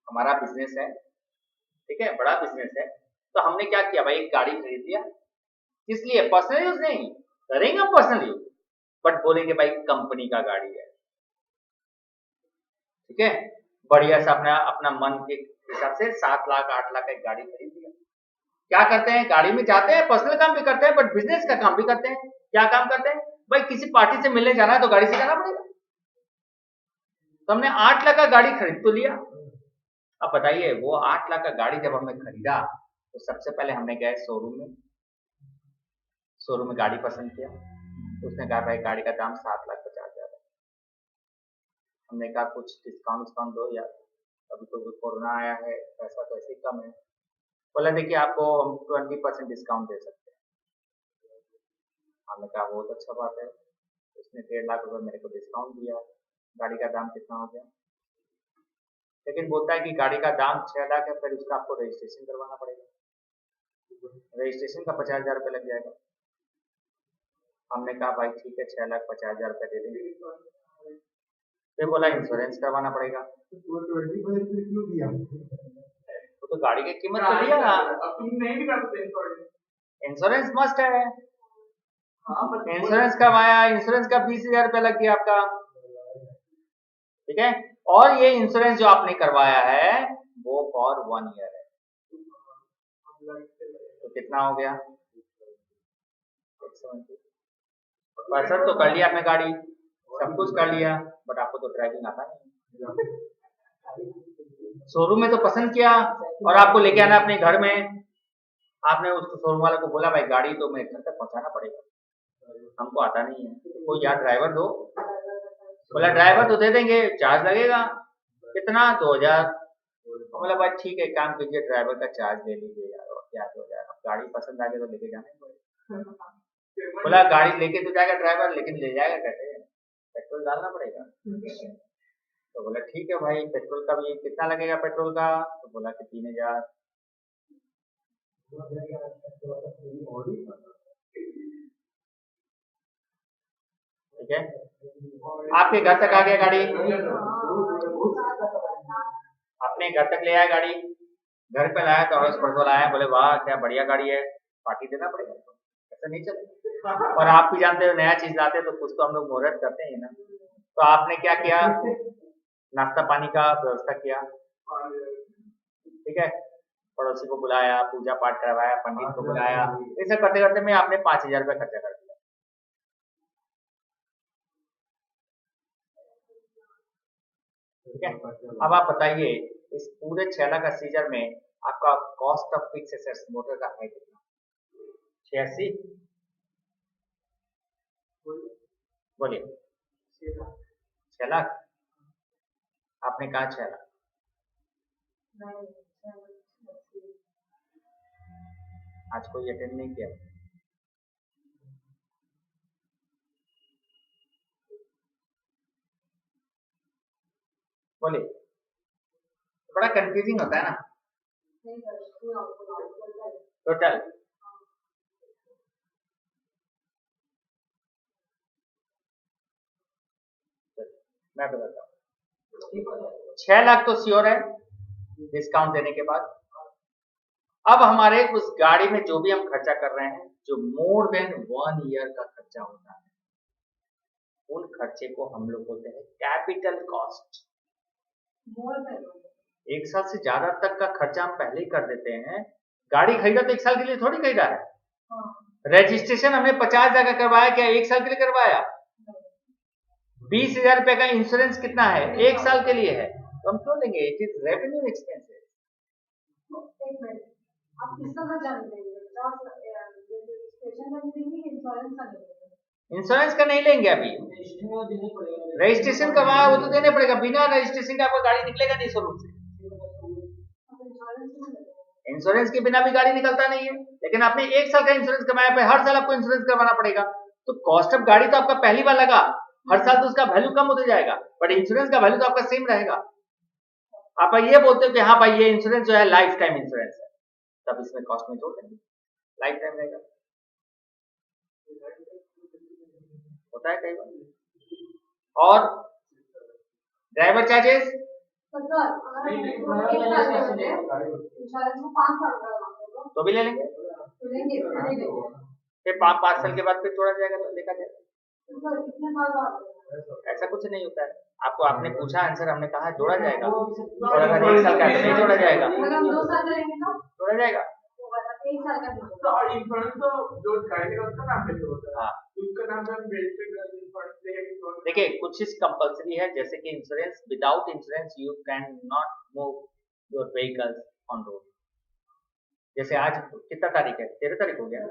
हमारा बिजनेस है, ठीक है, बड़ा बिजनेस है, तो हमने क्या किया भाई, एक गाड़ी खरीद लिया, इसलिए पर्सनल यूज नहीं करेंगे हम, पर्सनल यूज, बट बोलेंगे भाई कंपनी का गाड़ी है, ठीक है, बढ़िया से अपना अपना मन के हिसाब से 7 लाख 8 लाख का एक गाड़ी खरीद लिया। क्या करते हैं, गाड़ी में जाते हैं, पर्सनल काम भी करते हैं, बट बिजनेस का काम भी करते हैं। क्या काम करते हैं भाई, किसी पार्टी से मिलने जाना है तो गाड़ी से जाना पड़ेगा, तो हमने 8 लाख का गाड़ी खरीद तो लिया। अब बताइए वो 8 लाख का गाड़ी जब हमने खरीदा तो सबसे पहले हमने गए शोरूम में गाड़ी पसंद किया, तो उसने कहा भाई गाड़ी का दाम 7,50,000 है। हमने कहा कुछ डिस्काउंट दो यार, अभी तो कोरोना आया है, पैसा तो ऐसे ही कम है। बोला देखिए आपको हम 20% डिस्काउंट दे सकते हैं। हमने कहा बहुत अच्छा बात है। उसने 1.5 लाख रुपए मेरे को डिस्काउंट दिया, गाड़ी का दाम कितना हो गया, लेकिन बोलता है कि गाड़ी का दाम 6 लाख है, फिर उसका आपको रजिस्ट्रेशन करवाना पड़ेगा, रजिस्ट्रेशन का 50,000 रुपये लग जाएगा। हमने कहा भाई ठीक है 6,50,000 रुपये दे देंगे। फिर बोला इंश्योरेंस करवाना पड़ेगा। तो 20% क्यों दिया? वो तो गाड़ी की कीमत तो दिया ना, अपनी नहीं भी करते इंश्योरेंस। इंश्योरेंस मस्ट है। हाँ इंश्योरेंस करवाया, इंश्योरेंस का 20,000 रुपया लग गया आपका, ठीक है। और ये इंश्योरेंस जो आपने करवाया है वो फॉर 1 ईयर है, तो कितना हो गया? 65 तो कर लिया आपने, गाड़ी सब कुछ कर लिया, बट आपको तो ड्राइविंग आता नहीं। शोरूम में तो पसंद किया और आपको लेके आना अपने घर में, आपने उस शोरूम वाले को बोला भाई गाड़ी तो मेरे घर तक पहुंचाना पड़ेगा, हमको आता नहीं है, कोई यार ड्राइवर दो। बोला ड्राइवर तो दे देंगे, चार्ज लगेगा कितना? 2,000। बोला भाई ठीक है, काम कीजिए ड्राइवर का चार्ज ले लीजिए यार, और क्या 2,000, अब गाड़ी पसंद आ गई तो लेके जाना पड़ेगा। बोला गाड़ी लेके तो जाएगा ड्राइवर, लेकिन ले जाएगा कैसे? पेट्रोल डालना पड़ेगा। तो बोला ठीक है भाई, पेट्रोल का भी कितना लगेगा पेट्रोल का? तो बोला कि 3,000। ठीक है, आपके घर तक आ गया गाड़ी, अपने घर तक ले आया गाड़ी, घर पे लाया तो अड़ोस पड़ोस आया, बोले वाह क्या बढ़िया गाड़ी है, पार्टी देना पड़ेगा, ऐसा नहीं चलेगा। और आप भी जानते हो नया चीज लाते तो कुछ तो हम लोग मुहूर्त करते हैं ना। तो आपने क्या किया, नाश्ता पानी का व्यवस्था किया, ठीक है, पड़ोसी को बुलाया, पूजा पाठ करवाया, पंडित को बुलाया, ऐसे करते करते में आपने 5,000 रुपये खर्चा कर दिया। ठीक है, अब आप बताइए इस पूरे 6,80,000 में आपका cost of fix assets motor का है कितना? 86। बोलिए 6 लाख, आपने कहा 6 लाख, आज कोई अटेंड नहीं किया। बोलिए, बड़ा कंफ्यूजिंग होता है ना टोटल। मैं बताता हूँ, 6 लाख तो श्योर है डिस्काउंट देने के बाद। अब हमारे उस गाड़ी में जो भी हम खर्चा कर रहे हैं, जो मोर देन 1 ईयर का खर्चा होता है, उन खर्चे को हम लोग बोलते हैं कैपिटल कॉस्ट। 1 साल से ज्यादा तक का खर्चा हम पहले ही कर देते हैं। गाड़ी खरीदा तो 1 साल के लिए थोड़ी खरीदा है, रजिस्ट्रेशन हमने 50,000 का करवाया, क्या 1 साल के लिए करवाया? 20,000 रुपए का इंश्योरेंस कितना है? 1 साल के लिए है, तो हम क्यों लेंगे? It is revenue expenses. Insurance का नहीं लेंगे अभी, रजिस्ट्रेशन करवाया वो तो देने पड़ेगा, बिना रजिस्ट्रेशन का आपका गाड़ी निकलेगा नहीं शोरूम से। इंश्योरेंस के बिना भी गाड़ी निकलता नहीं है, लेकिन आपने 1 साल का इंश्योरेंस करवाया पे हर साल आपको इंश्योरेंस करवाना पड़ेगा, तो कॉस्ट ऑफ गाड़ी तो आपका पहली बार लगा, हर साल तो उसका वैल्यू कम होता जाएगा, बट इंश्योरेंस का वैल्यू तो आपका सेम रहेगा। आप ये बोलते हो कि हाँ भाई ये इंश्योरेंस जो है लाइफ टाइम इंश्योरेंस है, तब इसमें कॉस्ट में जोड़ देंगे, लाइफ टाइम रहेगा, होता है कई बार। और ड्राइवर चार्जेस तो भी ले लेंगे, फिर 5 साल के बाद फिर जोड़ा जाएगा तो देखा जाएगा, ऐसा कुछ नहीं होता है। आपको आपने पूछा आंसर, हमने कहा जोड़ा जाएगा, और अगर 1 साल का तो नहीं जोड़ा जाएगा, जोड़ा जाएगा। और इंश्योरेंस तो जो गाड़ी का उसका नाम कैसे होता है? हाँ, उसका नाम हम रजिस्टर्ड देखिए कुछ चीज कंपलसरी है, जैसे कि insurance, without insurance you can not move your vehicles on road. जैसे आज कितना तारीख है? 13 तारीख हो गया,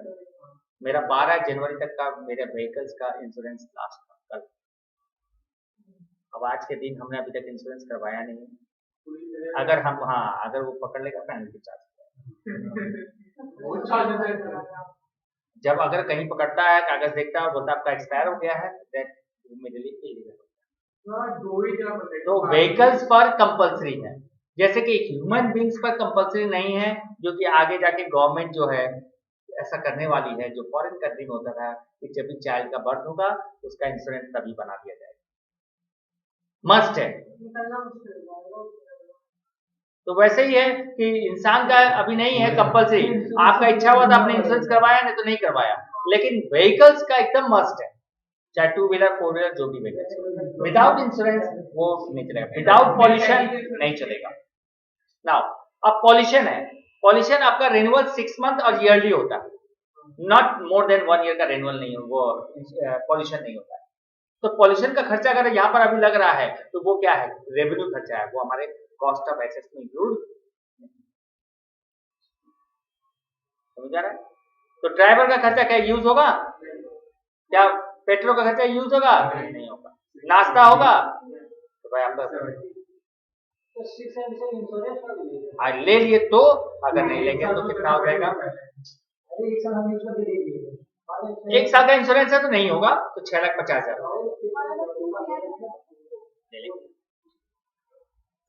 मेरा 12 जनवरी तक का मेरे व्हीकल्स का इंश्योरेंस लास्ट था कल। अब आज के दिन हमने अभी तक इंश्योरेंस करवाया नहीं, अगर हम अगर वो पकड़ लेगा पेनल्टी चार्ज, जब अगर कहीं पकड़ता है, कागज देखता है और बोलता है आपका एक्सपायर हो गया है, देन इमीडिएटली इलीगल। तो व्हीकल्स पर कंपलसरी है, जैसे कि ह्यूमन बींग्स पर कंपलसरी नहीं है, जो कि आगे जाके गवर्नमेंट जो है ऐसा करने वाली है, जो फॉरेन कंट्री में होता था कि जब भी चाइल्ड का बर्थ होगा उसका इंश्योरेंस तभी बना दिया जाएगा। मस्ट है। तो वैसे ही है कि इंसान का अभी नहीं है कंपल्सरी, आपका इच्छा हुआ तो आपने इंश्योरेंस करवाया, नहीं तो नहीं करवाया, लेकिन व्हीकल्स का एकदम मस्ट है, चाहे टू व्हीलर फोर व्हीलर जो भी व्हीकल, विदाउट इंश्योरेंस वो नहीं चलेगा, विदाउट पॉल्यूशन नहीं चलेगा। नाउ अब पॉल्यूशन है, पॉल्यूशन आपका रिन्यूअल 6 मंथ और ईयरली होता है, नॉट मोर देन 1 ईयर का रिन्यूअल नहीं, वो पॉल्यूशन नहीं होता है। तो पॉल्यूशन का खर्चा अगर यहाँ पर अभी लग रहा है तो वो क्या है, रेवेन्यू खर्चा है, वो हमारे कॉस्ट ऑफ एसेट्स में इंक्लूड समझ आ रहा है। तो ड्राइवर का खर्चा क्या यूज होगा, क्या पेट्रोल का खर्चा यूज होगा, नहीं होगा, नाश्ता होगा तो भाई आपका ले लिए, तो अगर नहीं लेंगे तो कितना हो जाएगा, 1 साल का इंश्योरेंस है तो नहीं होगा, तो 6,50,000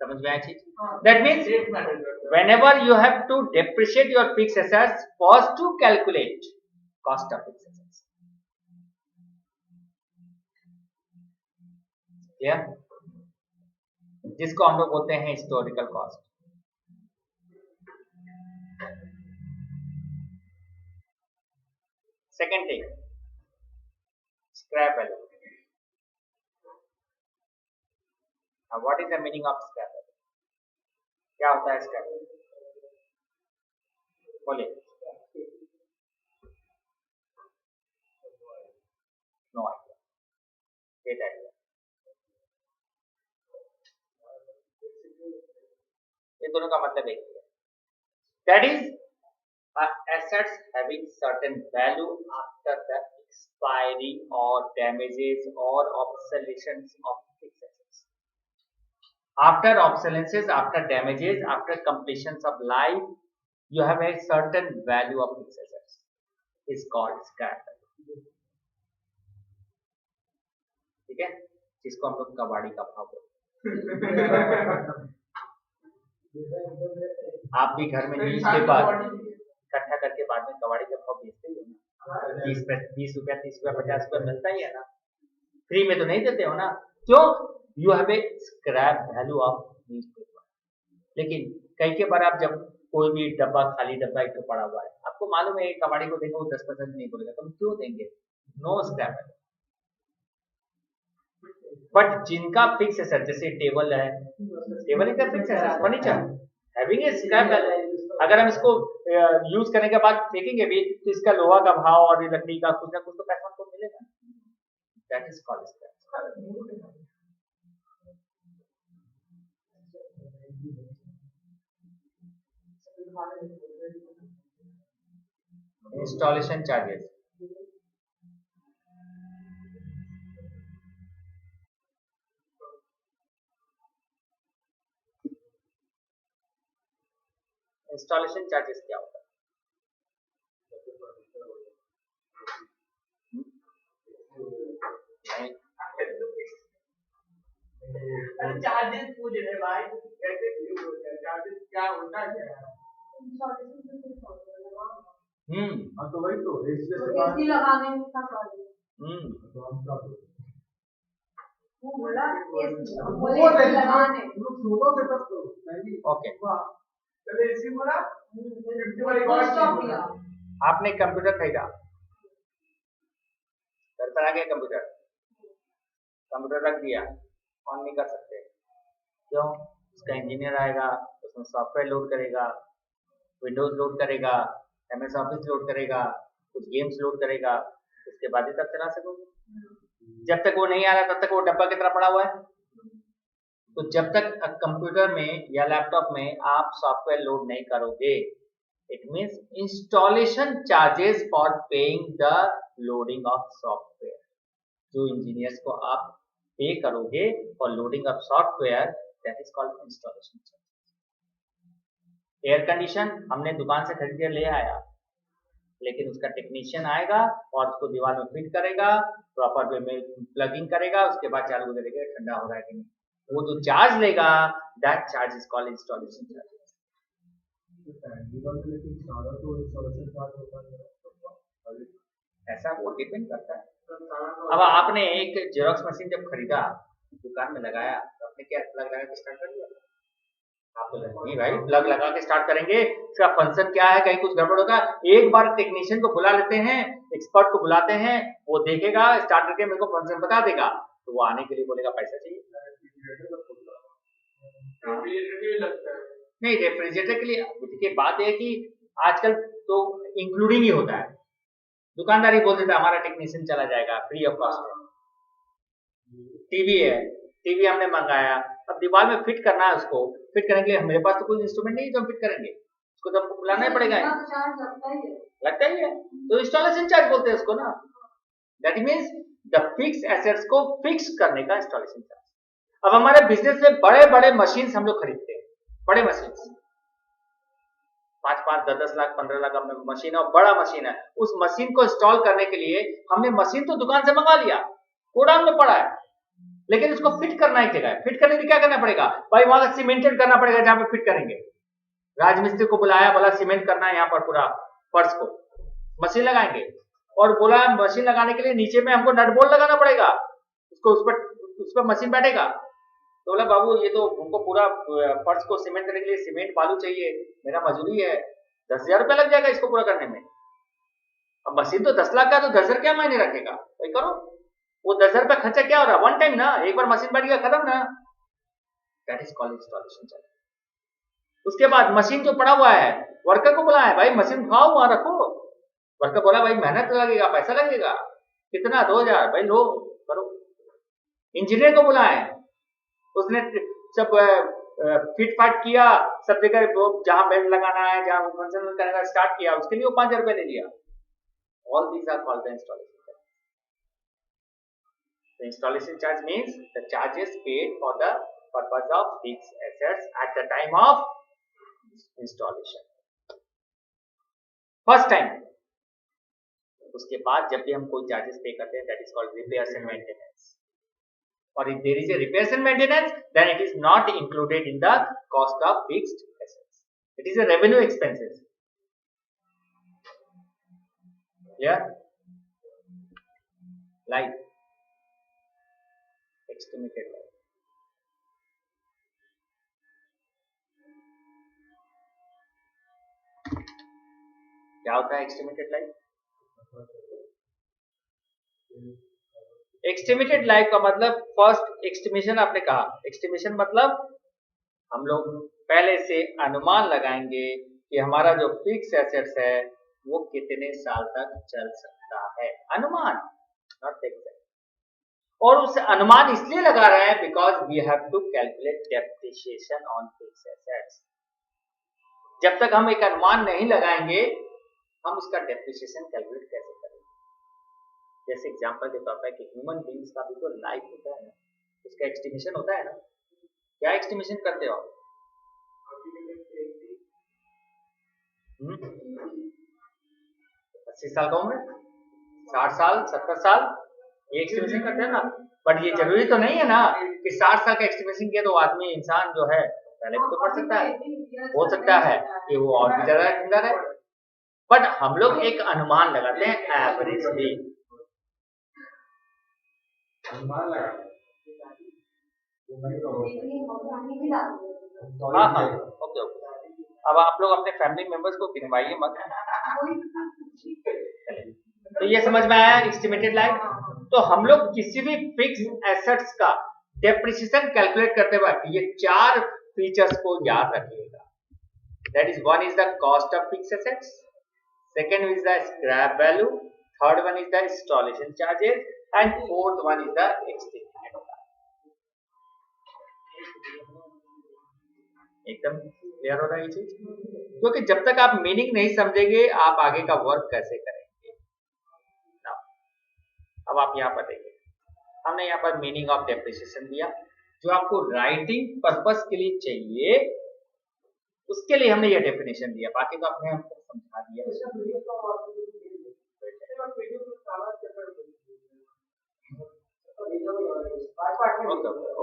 समझ में आया चीज। That means whenever you have to depreciate your fixed assets, first to calculate cost of fixed assets. Clear? जिसको हम लोग बोलते हैं historical cost. Second thing, scrap value. What is the meaning of scrap value, क्या होता है scrap value, बोलिए। No idea, great idea. ये दोनों का मतलब एक ही है, that is assets having certain value after the expiry or damages or obsolescence of fixed assets. After obsolescence, after damages, after completions of life, you have a certain value of fixed assets. Is called scrap value. ठीक है, जिसको हम लोग कबाड़ी का भाव बोलते हैं। आप भी घर में न्यूज़पेपर इकट्ठा करके बाद में कबाड़ी का भाव बेचते ही हो ना, 20 रुपया 30 रुपया 50 रुपया मिलता ही है ना, फ्री में तो नहीं देते हो ना, क्यों, you have a scrap value of newspaper. लेकिन कई के बार आप जब कोई भी डब्बा, खाली डब्बा एक पड़ा हुआ है, आपको मालूम है कबाड़ी को देंगे वो 10% नहीं बोलेगा, तुम क्यों देंगे, नो स्क्रैप वैल्यू। बट जिनका फिक्स एसेट, जैसे टेबल है, table is a fix asset, furniture having a scrap value, अगर हम इसको यूज करने के बाद फेंकेंगे भी तो इसका लोहा का भाव और लकड़ी का कुछ ना कुछ तो पैसा हमको मिलेगा, that is called scrap. Installation charges, installation charges क्या होता है, चार्जेस पूछ रहे भाई, कैसे क्यों होता है चार्जेस, क्या होता है क्या, हाँ तो वही तो एसी लगाने का चार्ज, तो हम क्या वो बोला एसी लगाने, लोग सुनोगे तब तो नहीं, ओके। चले एसी बोला, 50 वाली कॉस्ट किया, आपने कंप्यूटर खरीदा, घर पर आ गया कंप्यूटर, कंप्यूटर रख दिया, ऑन नहीं कर सकते, क्यों, उसका इंजीनियर आएगा, उसमें सॉफ्टवेयर लोड करेगा, विंडोज लोड करेगा, एमएस ऑफिस लोड करेगा, कुछ गेम्स लोड करेगा, उसके बाद ही तब चला सकोगे, जब तक वो नहीं आ रहा तब तक वो डब्बा की तरह पड़ा हुआ है। तो जब तक कंप्यूटर में या लैपटॉप में आप सॉफ्टवेयर लोड नहीं करोगे, it means installation charges for paying the loading of software, जो इंजीनियर्स को आप पे करोगे for loading of software, that is called installation charges. Air condition हमने दुकान से खरीद कर ले आया, लेकिन उसका टेक्नीशियन आएगा और उसको दीवार में फिट करेगा, प्रॉपर वे में प्लगिंग करेगा, उसके बाद चालू करेगा ठंडा हो रहा है कि नहीं, वो जो चार्ज लेगा that charge is called installation charge. ऐसा वो डिपेंड करता है। अब आपने एक जेरोक्स मशीन जब खरीदा दुकान में लगाया तो आपने क्या प्लग लगा के स्टार्ट कर दिया? आप बोले नहीं भाई, प्लग लगा के स्टार्ट करेंगे, इसका फंक्शन क्या है, कहीं कुछ गड़बड़ होगा। एक बार टेक्नीशियन को बुला लेते हैं, एक्सपर्ट को बुलाते हैं, वो देखेगा, स्टार्ट करके मेरे को फंक्शन बता देगा, तो वो आने के लिए बोलेगा पैसा चाहिए। नहीं, रेफ्रिजरेटर के लिए देखिए बात है कि आजकल तो इंक्लूडिंग ही होता है, दुकानदारी बोल देता है हमारा टेक्नीशियन चला जाएगा, फ्री ऑफ कॉस्ट है। टीवी है, टीवी हमने मंगाया, अब दीवार में फिट करना है, उसको फिट करने के लिए मेरे पास तो कोई इंस्ट्रूमेंट नहीं है जो हम फिट करेंगे, उसको तो हमको बुलाना ही पड़ेगा, लगता ही है, तो इंस्टॉलेशन चार्ज बोलते हैं उसको ना। That means the fix assets को फिक्स करने का इंस्टॉलेशन चार्ज। अब हमारे बिजनेस में बड़े बड़े मशीन हम लोग खरीदते हैं, बड़े मशीन 5-5, 10-10 लाख, 15 लाख में मशीन है, बड़ा मशीन है, उस मशीन को इंस्टॉल करने के लिए हमने मशीन तो दुकान से मंगा लिया, गोडाउन में पड़ा है, लेकिन उसको फिट करना एक जगह है। फिट करने के लिए क्या करना पड़ेगा भाई, वहां का सीमेंटेड करना पड़ेगा जहां पे फिट करेंगे। राजमिस्त्री को बुलाया, बोला सीमेंट करना है यहाँ पर पूरा फर्श को, मशीन लगाएंगे, और बोला मशीन लगाने के लिए नीचे में हमको नट बोल्ट लगाना पड़ेगा, उसको उस पर मशीन बैठेगा। तो बोला बाबू ये तो हमको पूरा फर्श को सीमेंट करने के लिए सीमेंट बालू चाहिए, मेरा मजदूरी है, 10,000 रुपया लग जाएगा इसको पूरा करने में। अब मशीन तो 10 लाख का, तो 10,000 क्या मायने रखेगा भाई, करो। वो 10,000 रुपया खर्चा क्या हो रहा है, वन टाइम ना, एक बार मशीन बैठ गया खत्म ना, that is called installation charge. उसके बाद मशीन जो पड़ा हुआ है, वर्कर को बुलाया, भाई मशीन उठाओ वहां रखो, वर्कर बोला भाई मेहनत लगेगा, पैसा लगेगा, कितना, 2,000, भाई लो करो। इंजीनियर को बुलाए, उसने सब फिट फाट किया, सब जगह जहां बेल्ट लगाना है, जहां फंक्शन करने का स्टार्ट किया, उसके लिए वो 5,000 रुपए ले लिया। All these are called the installation. The installation charge means the charges paid for the purpose of fixed assets at the time of installation. First time. उसके बाद जब भी हम कोई चार्जेस पे करते हैं, that is called repairs and maintenance. Or if there is a repairs and maintenance, then it is not included in the cost of fixed assets. It is a revenue expenses. Yeah. Life. Estimated life. क्या होता है estimated life? Estimated life का मतलब, first estimation आपने कहा, estimation मतलब हम लोग पहले से अनुमान लगाएंगे कि हमारा जो फिक्स एसेट्स है वो कितने साल तक चल सकता है, अनुमान, नॉट फिक्स। और उस अनुमान इसलिए लगा रहे हैं because we have to calculate depreciation on fix assets. जब तक हम एक अनुमान नहीं लगाएंगे हम उसका डेप्रिसिएशन कैलकुलेट कैसे करेंगे? जैसे एग्जांपल के तौर पर कि ह्यूमन बीइंग्स का भी तो लाइफ होता है ना, उसका एस्टिमेशन होता है ना, क्या एस्टिमेशन करते हो आप? 80 साल का उम्र, 60 साल, 70 साल, ये एस्टिमेशन करते हैं ना। बट ये जरूरी तो नहीं है ना कि 60 साल का एस्टिमेशन किया तो आदमी इंसान जो है पहले भी तो पढ़ सकता है, हो सकता है कि वो और भी ज्यादा जिंदा रहे, बट हम लोग एक अनुमान लगाते हैं एवरेजली। हाँ, ओके। अब आप लोग अपने फैमिली मेंबर्स को गिनवाइए मत। तो ये समझ में आया एस्टिमेटेड लाइफ। तो हम लोग किसी भी फिक्स एसेट्स का डेप्रिसिएशन कैलकुलेट करते वक्त ये 4 फीचर्स को याद रखिएगा। That is, one is the cost of fix assets, second is the scrap value, third one is the installation charges, and fourth one is the estimated life. एकदम clear हो रहा है ये चीज? क्योंकि जब तक आप मीनिंग नहीं समझेंगे आप आगे का वर्क कैसे करेंगे। अब आप यहाँ पर देखिए, हमने यहाँ पर मीनिंग ऑफ डेप्रिसिएशन दिया, जो आपको राइटिंग पर्पस के लिए चाहिए उसके लिए हमने ये डेफिनेशन दिया, बाकी तो आपने हमको समझा दिया।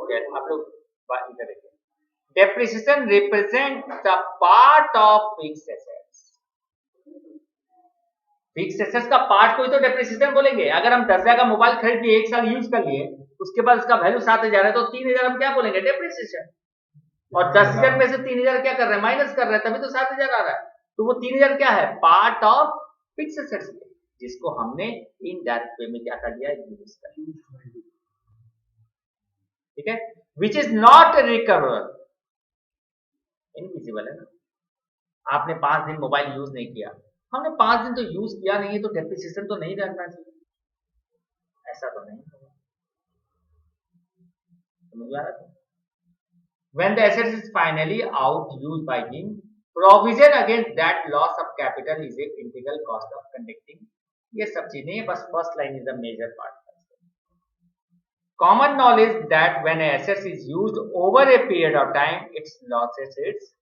ओके, आप लोग बात इधर देखिए। Depreciation represent the part of fixed assets. Fix assets का पार्ट को ही तो डेप्रिसिएशन बोलेंगे। अगर हम 10,000 का मोबाइल खरीद लिए, 1 साल यूज कर लिए, उसके बाद उसका वैल्यू 7,000 है, तो 3,000 हम क्या बोलेंगे? डेप्रिसिएशन। और 10,000 में से 3,000 क्या कर रहे हैं? माइनस कर रहे हैं, तभी तो 7,000 आ रहा है। तो वो 3,000 क्या है? पार्ट ऑफ फिक्स एसेट्स, जिसको हमने इनडायरेक्ट वे में क्या कर दिया? यूज कर दिया। ठीक है, which is not recoverable, invisible है ना। आपने 5 दिन मोबाइल यूज नहीं किया, हमने 5 दिन तो यूज किया नहीं है, तो डेप्रिसिएशन तो नहीं रहना चाहिए, ऐसा तो नहीं होगा। समझ आ रहा है? When the asset is finally out used by him, provision against that loss of capital is a integral cost of conducting. ये सब चीजें नहीं है, बस first line is the major part. Common knowledge that when an asset is used over a period of time, its losses its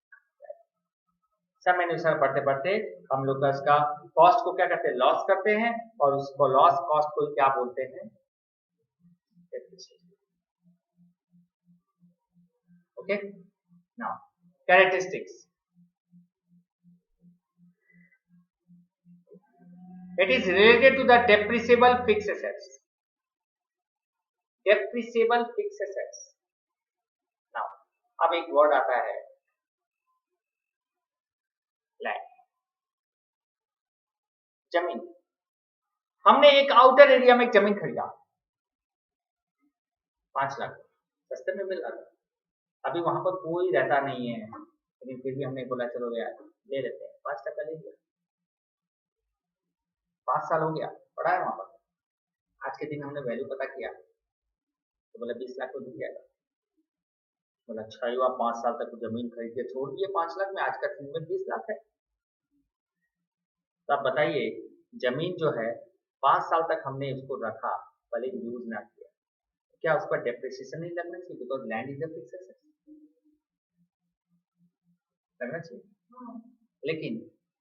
समय अनुसार बढ़ते बढ़ते हम लोग इसका कॉस्ट को क्या करते हैं? लॉस करते हैं, और उसको लॉस कॉस्ट को क्या बोलते हैं? Okay, now characteristics. It is related to the depreciable fixed assets. Depreciable fixed assets. Now, अब एक वर्ड आता है लैंड, जमीन। हमने एक आउटर एरिया में एक जमीन खरीदा, 5 लाख सस्ते में मिल रहा था। अभी वहां पर कोई रहता नहीं है, लेकिन फिर भी हमने बोला चलो यार ले लेते हैं, 5% ले लिया। 5 साल हो गया, पड़ा है वहां पर। आज के दिन हमने वैल्यू पता किया, तो बोला 20 लाख को दिख जाएगा। बोला अच्छा हुआ 5 साल तक जमीन खरीद के छोड़ दिए 5 लाख में, आज का दिन में 20 लाख है। तो आप बताइए, जमीन जो है 5 साल तक हमने उसको रखा, भले यूज ना किया, क्या उस पर डेप्रिसिएशन नहीं लगना चाहिए? Because land is a fixed asset, लगना चाहिए। लेकिन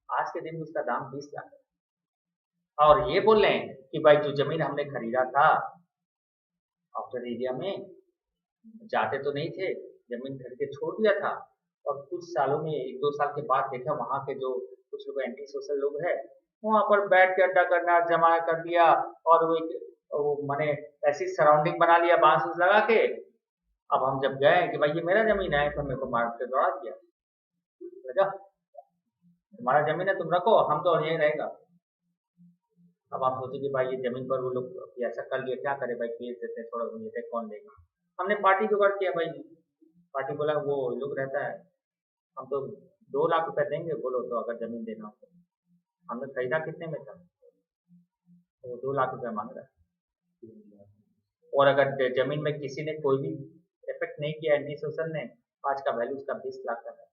आज के दिन में उसका दाम 20 लाख है, और ये बोल रहे हैं कि भाई जो जमीन हमने खरीदा था आउटर एरिया में, जाते तो नहीं थे, जमीन खरीद के छोड़ दिया था, और कुछ सालों में 1-2 साल के बाद देखा वहां के जो कुछ लोग एंटी सोशल लोग हैं, वहां पर बैठ के अड्डा करना जमा कर दिया, और वो मैंने ऐसी सराउंडिंग बना लिया बांस लगा के। अब हम जब गए कि भाई ये मेरा जमीन है, तो मेरे को मार के दौड़ा दिया, तुम्हारा जमीन है तुम रखो, हम तो यहीं रहेगा। अब आप सोचिए कि भाई ये जमीन पर वो लोग ऐसा कर लिया, क्या करे भाई, बेच देते थोड़ा घूमते, कौन लेगा। हमने पार्टी जुगाड़ किया भाई, पार्टी बोला वो लोग रहता है, हम तो 2 लाख रुपए देंगे, बोलो तो अगर जमीन देना हो। हमने खरीदा कितने में था? वो 2 लाख रुपए मांग रहा है, और अगर जमीन में किसी ने कोई भी इफेक्ट नहीं किया, एंटी सोशल ने, आज का वैल्यू उसका 20 लाख का है।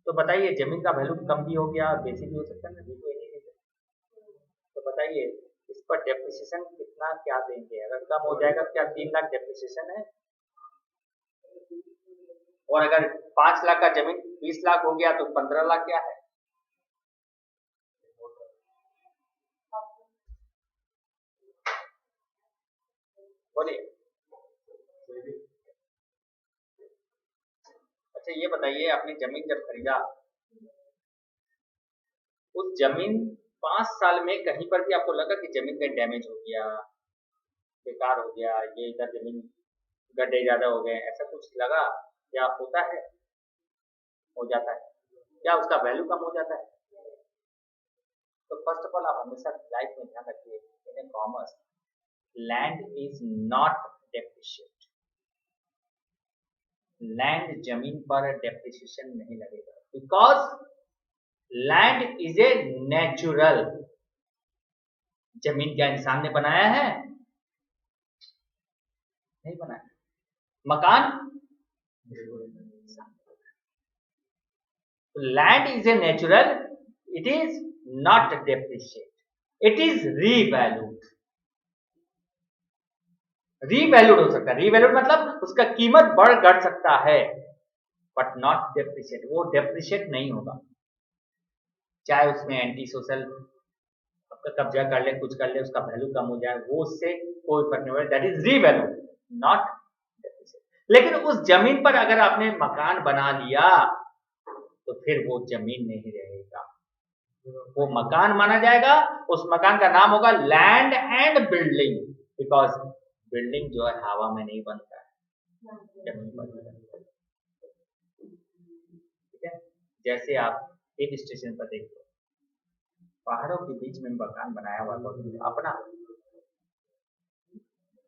तो बताइए जमीन का वैल्यू कम भी हो गया और बेसी भी हो सकता है ना, तो बताइए इस पर डेप्रिसिएशन कितना क्या देंगे? अगर कम हो जाएगा, क्या 3 लाख डेप्रिसिएशन है? और अगर 5 लाख का जमीन 20 लाख हो गया, तो 15 लाख क्या है? बोलिए। अच्छा ये बताइए, आपने जमीन जब खरीदा, उस जमीन 5 साल में कहीं पर भी आपको लगा कि जमीन का डैमेज हो गया, बेकार हो गया, ये इधर जमीन गड्ढे ज्यादा हो गए, ऐसा कुछ लगा? या होता है? हो जाता है? क्या उसका वैल्यू कम हो जाता है? तो फर्स्ट ऑफ ऑल आप हमेशा लाइफ में ध्यान रखिए, in commerce land is not depreciate. Land जमीन पर डेप्रिसिएशन नहीं लगेगा, because land is a natural. जमीन क्या इंसान ने बनाया है? नहीं बनाया। मकान land is a natural, it is not depreciate, it is revalued. Revalued हो सकता है, रीवैल्यूड मतलब उसका कीमत बढ़ घट सकता है, बट नॉट डेप्रिशिएट। वो डेप्रिशिएट नहीं होगा, चाहे उसमें एंटी सोशल कब्जा कर ले, कुछ कर ले, उसका वैल्यू कम हो जाए, वो उससे कोई फर्क नहीं पड़ेगा। That is revalued, not depreciate. लेकिन उस जमीन पर अगर आपने मकान बना लिया, तो फिर वो जमीन नहीं रहेगा, वो मकान माना जाएगा, उस मकान का नाम होगा land and building, because building जो है हवा में नहीं बनता है, जमीन पर बनता है। ठीक है, जैसे आप हिल स्टेशन पर देखते हो, पहाड़ों के बीच में मकान बनाया हुआ है अपना।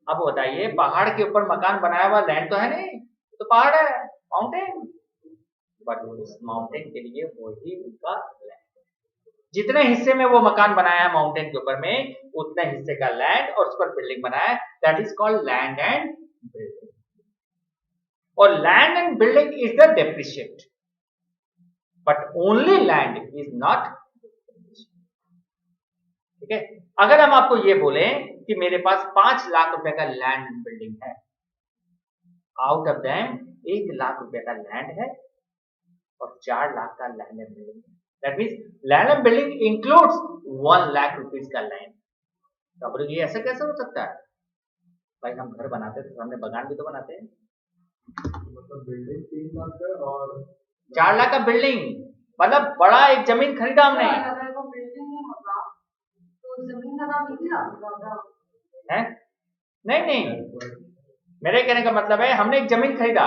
अब बताइए, पहाड़ के ऊपर मकान बनाया हुआ लैंड तो है नहीं, तो पहाड़ है, माउंटेन, बट उस माउंटेन के लिए वही उनका लैंड, जितने हिस्से में वो मकान बनाया है माउंटेन के ऊपर में, उतने हिस्से का लैंड और उस पर बिल्डिंग बनाया है, that is called land and building. और land and building is the depreciate, but only land is not. ठीक है, अगर हम आपको ये बोले कि मेरे पास 5 लाख रुपए का लैंड एंड बिल्डिंग है, आउट ऑफ दैम 1 लाख रुपए का लैंड है और 4 लाख का लैंड एंड बिल्डिंग है, that means land and building includes 1 lakh rupees का लैंड। तो आप ये ऐसा कैसे हो सकता है भाई, हम घर बनाते हैं तो सामने बगान भी तो बनाते हैं। मतलब बिल्डिंग 3 लाख है और 4 लाख का बिल्डिंग, मतलब बड़ा एक जमीन खरीदा हमने है। नहीं, मेरे कहने का मतलब है हमने एक जमीन खरीदा,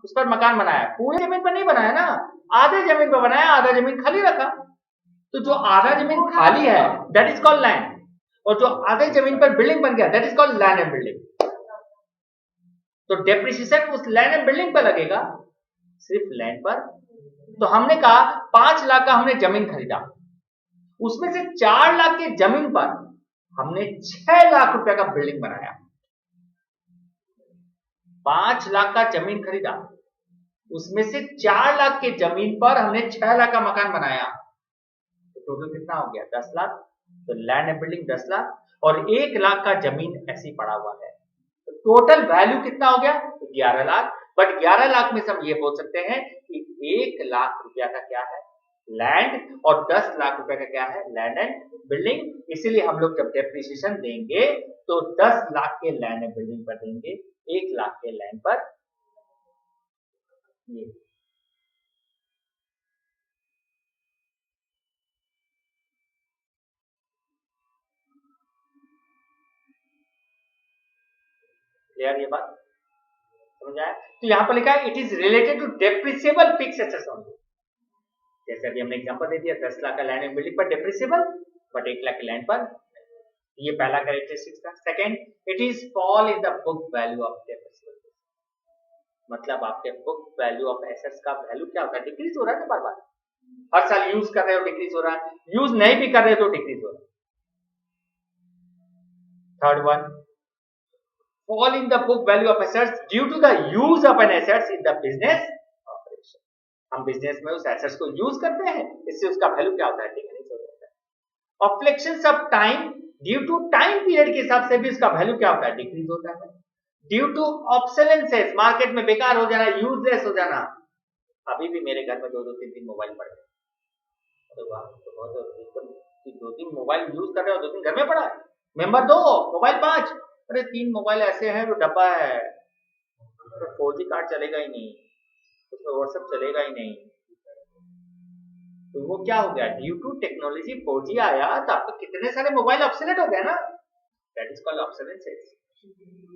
उस पर मकान बनाया, पूरी जमीन पर नहीं बनाया ना, आधे जमीन पर बनाया, आधा जमीन खाली रखा। तो जो आधा जमीन खाली है दैट इज कॉल्ड लैंड, और जो आधे जमीन पर बिल्डिंग बन गया that is called land and building. तो डेप्रिसिएशन उस लैंड एंड बिल्डिंग पर लगेगा, सिर्फ लैंड पर। तो हमने कहा 5 लाख का हमने जमीन खरीदा, उसमें से 4 लाख की जमीन पर हमने 6 लाख रुपए का बिल्डिंग बनाया। 5 लाख का जमीन खरीदा, उसमें से 4 लाख की जमीन पर हमने 6 लाख का मकान बनाया, तो टोटल कितना हो गया 10 लाख। तो लैंड एंड बिल्डिंग 10 लाख और 1 लाख का जमीन ऐसे ही पड़ा हुआ है, तो टोटल वैल्यू कितना हो गया 11 लाख। बट 11 लाख में से हम ये बोल सकते हैं कि 1 लाख रुपया का क्या है लैंड और 10 लाख रुपए का क्या है लैंड एंड बिल्डिंग। इसीलिए हम लोग जब डेप्रिसिएशन देंगे तो 10 लाख के लैंड एंड बिल्डिंग पर देंगे, 1 लाख के लैंड पर। ये क्लियर, ये बात समझ आया? तो यहां पर लिखा है it is related to depreciable fixed assets only. जैसे अभी हमने एग्जांपल दे दिया 10 लाख का लैंड एंड बिल्डिंग पर डेप्रिसिएबल, बट 1 लाख के लैंड पर। ये पहला कैरेक्टरिस्टिक्स था। Second, it is fall in the book value of depreciable, मतलब आपके बुक वैल्यू ऑफ एसेट्स का वैल्यू क्या होता है, डिक्रीज हो रहा है ना बार बार, हर साल यूज कर रहे हो डिक्रीज हो रहा है, यूज नहीं भी कर रहे हो तो डिक्रीज हो रहा है। Third one, fall in the book value of assets due to the use of an assets in the business operation। हम बिजनेस में उस एसेट्स को यूज करते हैं, इससे उसका वैल्यू क्या होता है डिक्रीज हो जाता है। और fluctuations of time due to time period के हिसाब से भी उसका वैल्यू क्या होता है डिक्रीज होता है। ड्यू टू ऑब्सोलेंसेस, मार्केट में बेकार हो जाना, यूजलेस हो जाना। अभी भी मेरे घर में 2-2, 3-3 मोबाइल पड़े हैं, तो बहुत 2-3 मोबाइल यूज कर रहे हो, 2-3 घर में पड़ा है, मेंबर 2 मोबाइल 5, अरे 3 मोबाइल ऐसे हैं जो डब्बा है, तो 4G कार्ड चलेगा ही नहीं, उसमें व्हाट्सएप चलेगा ही नहीं, तो वो क्या हो गया ड्यू टू टेक्नोलॉजी 4G आया तो आपके कितने सारे मोबाइल ऑब्सोलेट हो गए ना, that is called obsolescences.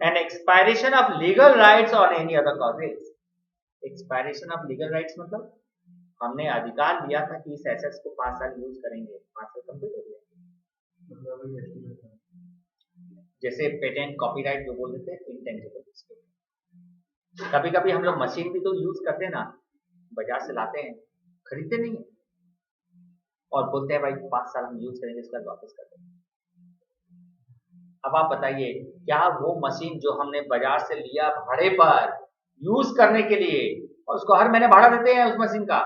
And expiration of legal rights on any other causes. Expiration of legal rights मतलब हमने अधिकार लिया था कि इस एसेट्स को 5 साल यूज करेंगे, 5 साल कंप्लीट हो गया। जैसे पेटेंट, कॉपीराइट जो बोल देते हैं इंटेंजिबल। कभी कभी हम लोग मशीन भी तो यूज करते हैं ना, बाजार से लाते हैं, खरीदते नहीं है, और बोलते हैं भाई 5 साल हम यूज करेंगे, इसका वापस कर देंगे। अब आप बताइए, क्या वो मशीन जो हमने बाजार से लिया भाड़े पर यूज करने के लिए और उसको हर महीने भाड़ा देते हैं उस मशीन का,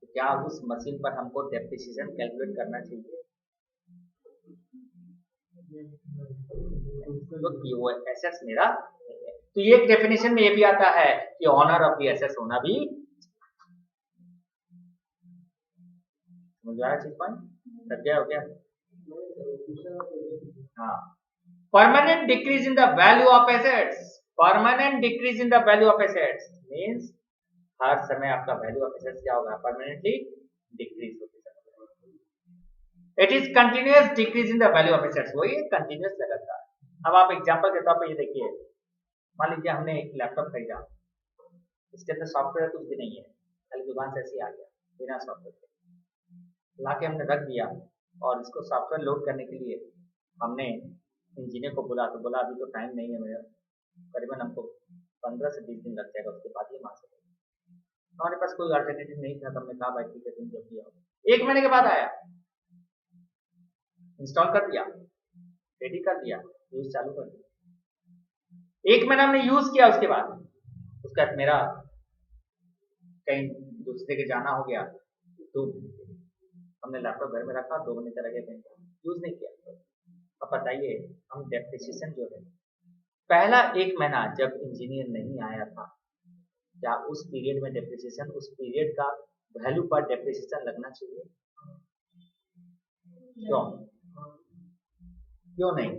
तो क्या उस मशीन पर हमको डेप्रिसिएशन कैलकुलेट करना चाहिए? तो वो एसेट्स मेरा नहीं है। तो ये डेफिनेशन में ये भी आता है कि ऑनर ऑफ द एसेट्स होना भी, समझ आया चीज पॉइंट? लग गया हो गया? हाँ, permanent decrease in the value of assets. Permanent decrease in the value of assets means हर समय आपका वैल्यू ऑफ एसेट्स क्या होगा, परमानेंटली डिक्रीज होते जाएगा। It is continuous decrease in the value of assets, वही कंटिन्यूअस लगातार। अब आप एग्जांपल के तौर पर ये देखिए, मान लीजिए हमने एक लैपटॉप खरीदा, इसके अंदर सॉफ्टवेयर कुछ भी नहीं है, खाली दुकान से ऐसे ही आ गया बिना सॉफ्टवेयर के, ला के हमने रख दिया और इसको सॉफ्टवेयर लोड करने के लिए हमने इंजीनियर को बोला, तो बोला अभी तो टाइम नहीं है मेरा, करीबन हमको 15 से 20 दिन लग जाएगा, उसके बाद ये मार सकेगा। हमारे पास कोई अल्टरनेटिव नहीं था, तो हमने कहा भाई ठीक है तुम जब किया। 1 महीने के बाद आया, इंस्टॉल कर दिया, रेडी कर दिया, यूज चालू कर दिया। 1 महीना हमने यूज किया, उसके बाद उसका मेरा कहीं दूसरे के जाना हो गया, तो हमने लैपटॉप घर में रखा, 2 महीने चला गया, यूज नहीं किया। अब बताइए हम डेप्रिसिएशन जो है, पहला 1 महीना जब इंजीनियर नहीं आया था, क्या उस पीरियड में डेप्रिसिएशन, उस पीरियड का वैल्यू पर डेप्रिसिएशन लगना चाहिए? क्यों क्यों नहीं?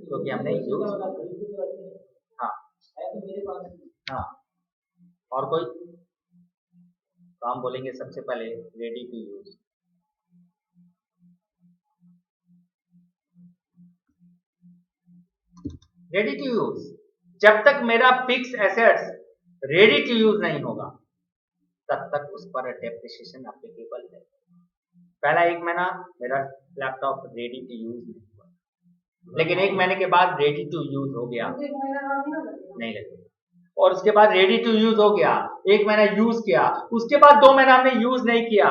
क्योंकि हमने यूज, हाँ हाँ, और कोई तो हम बोलेंगे सबसे पहले ready to use. Ready to use, जब तक मेरा fix assets ready to use नहीं होगा तब तक उस पर डेप्रिसिएशन एप्लीकेबल है। पहला 1 महीना मेरा लैपटॉप रेडी टू यूज नहीं हुआ, लेकिन 1 महीने के बाद रेडी टू यूज हो गया, नहीं लगेगा। और उसके बाद रेडी टू यूज हो गया, 1 महीना यूज किया, उसके बाद 2 महीना हमने यूज नहीं किया,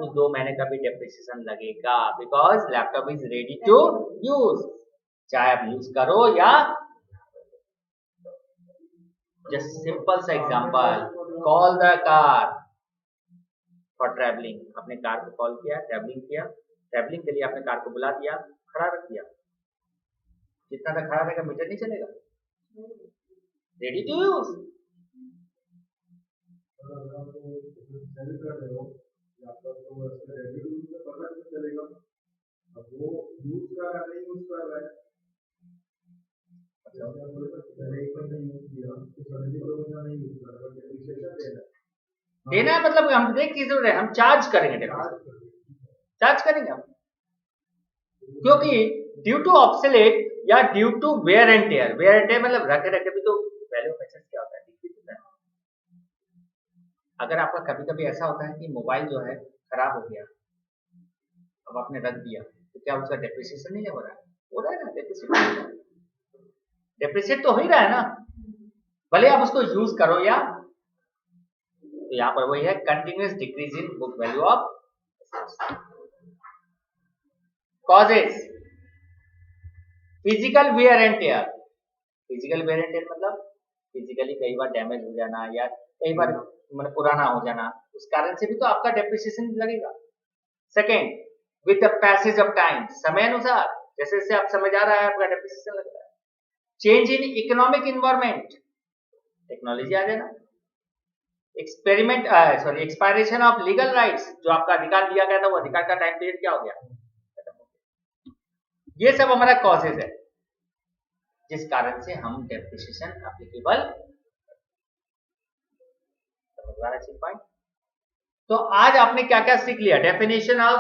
उस 2 महीने का भी डेप्रिसिएशन लगेगा, because laptop is ready to use, चाहे आप यूज करो या। जस्ट सिंपल सा example, call the car for travelling, अपने कार को कॉल किया, ट्रैवलिंग किया, ट्रैवलिंग के लिए अपने कार को बुला दिया, खड़ा रख दिया, जितना तक खड़ा रहेगा मीटर नहीं चलेगा, रेडी टू यूज। देना है मतलब हम देख किस रहे, हम चार्ज करेंगे, चार्ज करेंगे हम, क्योंकि ड्यू टू ऑब्सोलेट या due to wear and tear, wear and tear मतलब रखे रखे भी तो वैल्यू ऑफ एसेट्स क्या होता है, डिक्रीज होता है। अगर आपका कभी कभी ऐसा होता है कि मोबाइल जो है खराब हो गया, अब आपने रख दिया, तो क्या उसका डेप्रिसिएशन नहीं हो रहा है? हो रहा है ना, डेप्रिसिएट तो हो ही रहा है ना, भले आप उसको यूज करो या। तो यहाँ पर वही है, continuous decrease in book value of causes, physical wear and tear. Physical wear and tear मतलब फिजिकली कई बार डैमेज हो जाना या कई बार मतलब पुराना हो जाना, उस कारण से भी तो आपका डेप्रिसिएशन लगेगा। Second, with the passage of time, समय अनुसार जैसे जैसे आप समय जा रहा है आपका डेप्रिसिएशन लगता है। Change in economic environment, technology आ जाए ना, एक्सपायरेशन ऑफ लीगल राइट्स, जो आपका अधिकार दिया गया था वो अधिकार का टाइम पीरियड क्या हो गया, खत्म हो गया। ये सब हमारा कॉजेज है जिस कारण से हम डेप्रिसिएशन एप्लीकेबल। पॉइंट, तो आज आपने क्या क्या सीख लिया, डेफिनेशन ऑफ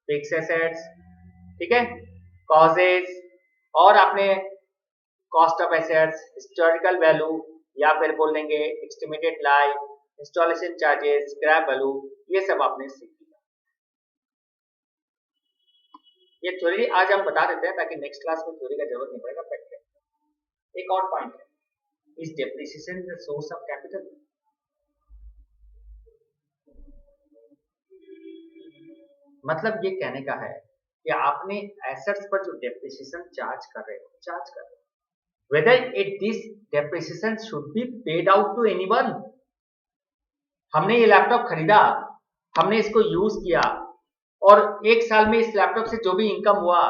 फिक्स एसेट्स, ठीक है, कॉजेज, और आपने cost of assets, historical value या फिर बोल लेंगे estimated life, installation charges, scrap value, ये सब आपने सीख लिया। ये थ्योरी आज हम बता देते हैं ताकि नेक्स्ट क्लास में थ्योरी का जरूरत नहीं पड़ेगा, प्रैक्टिकल। एक और पॉइंट है, is depreciation is the source of capital. मतलब ये कहने का है कि आपने एसेट्स पर जो डेप्रिसिएशन चार्ज कर रहे हो, whether this depreciation should be paid out to anyone। हमने ये लैपटॉप खरीदा, हमने इसको यूज किया, और 1 साल में इस लैपटॉप से जो भी इनकम हुआ,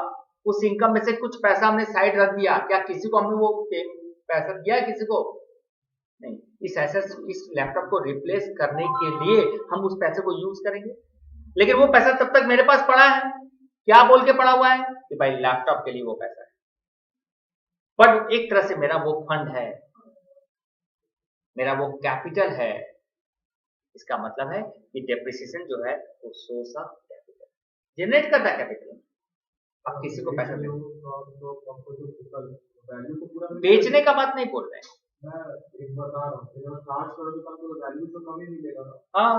उस इनकम में से कुछ पैसा हमने साइड रख दिया, क्या किसी को हमने वो पैसा दिया है किसी को? नहीं। इस एसेट्स, इस लैपटॉप को रिप्लेस करने के लिए हम उस पैसे को यूज करेंगे, लेकिन वो पैसा तब तक मेरे पास पड़ा है, क्या बोल के पड़ा हुआ है कि भाई लैपटॉप के लिए वो पैसा है, पर एक तरह से मेरा वो फंड है, मेरा वो कैपिटल है, इसका मतलब है कि डेप्रिसिएशन जो है वो सोर्स ऑफ कैपिटल जनरेट करता है कैपिटल। अब किसी को पैसा बेचने का बात नहीं बोल रहे हैं, मैं एक बता रहा हूँ, चार्ज करोगे तब तो वैल्यू तो कम ही मिलेगा ना। हाँ,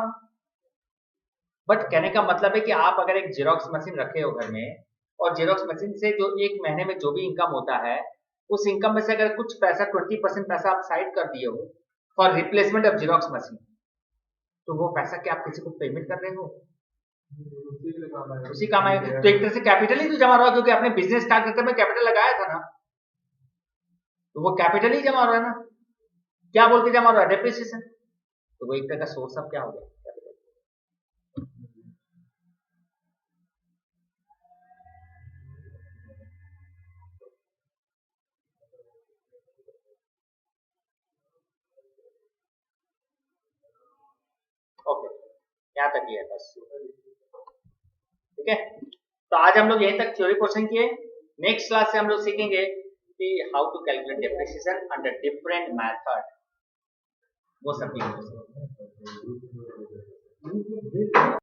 बट कहने का मतलब है कि आप अगर एक जेरोक्स मशीन रखे हो घर में और जेरोक्स मशीन से जो एक महीने में जो भी इनकम होता है उस इनकम में से अगर कुछ पैसा 20% पैसा आप साइड कर दिए हो for replacement of xerox machine, तो वो पैसा क्या आप किसी को पेमेंट कर रहे हो? उसी काम है। तो एक तरह से कैपिटल ही तो जमा रहा है, क्योंकि आपने बिजनेस स्टार्ट करते में कैपिटल लगाया था ना, तो वो कैपिटल ही जमा रहा है ना। क्या बोल के जमा रहा है? डेप्रिसिएशन। तो वो एक तरह का सोर्स ऑफ क्या हो गया? ओके, यहाँ तक ही है बस, ठीक है। तो आज हम लोग यहीं तक थ्योरी पोर्शन किए। नेक्स्ट क्लास से हम लोग सीखेंगे कि how to calculate depreciation under different method, वो सब भी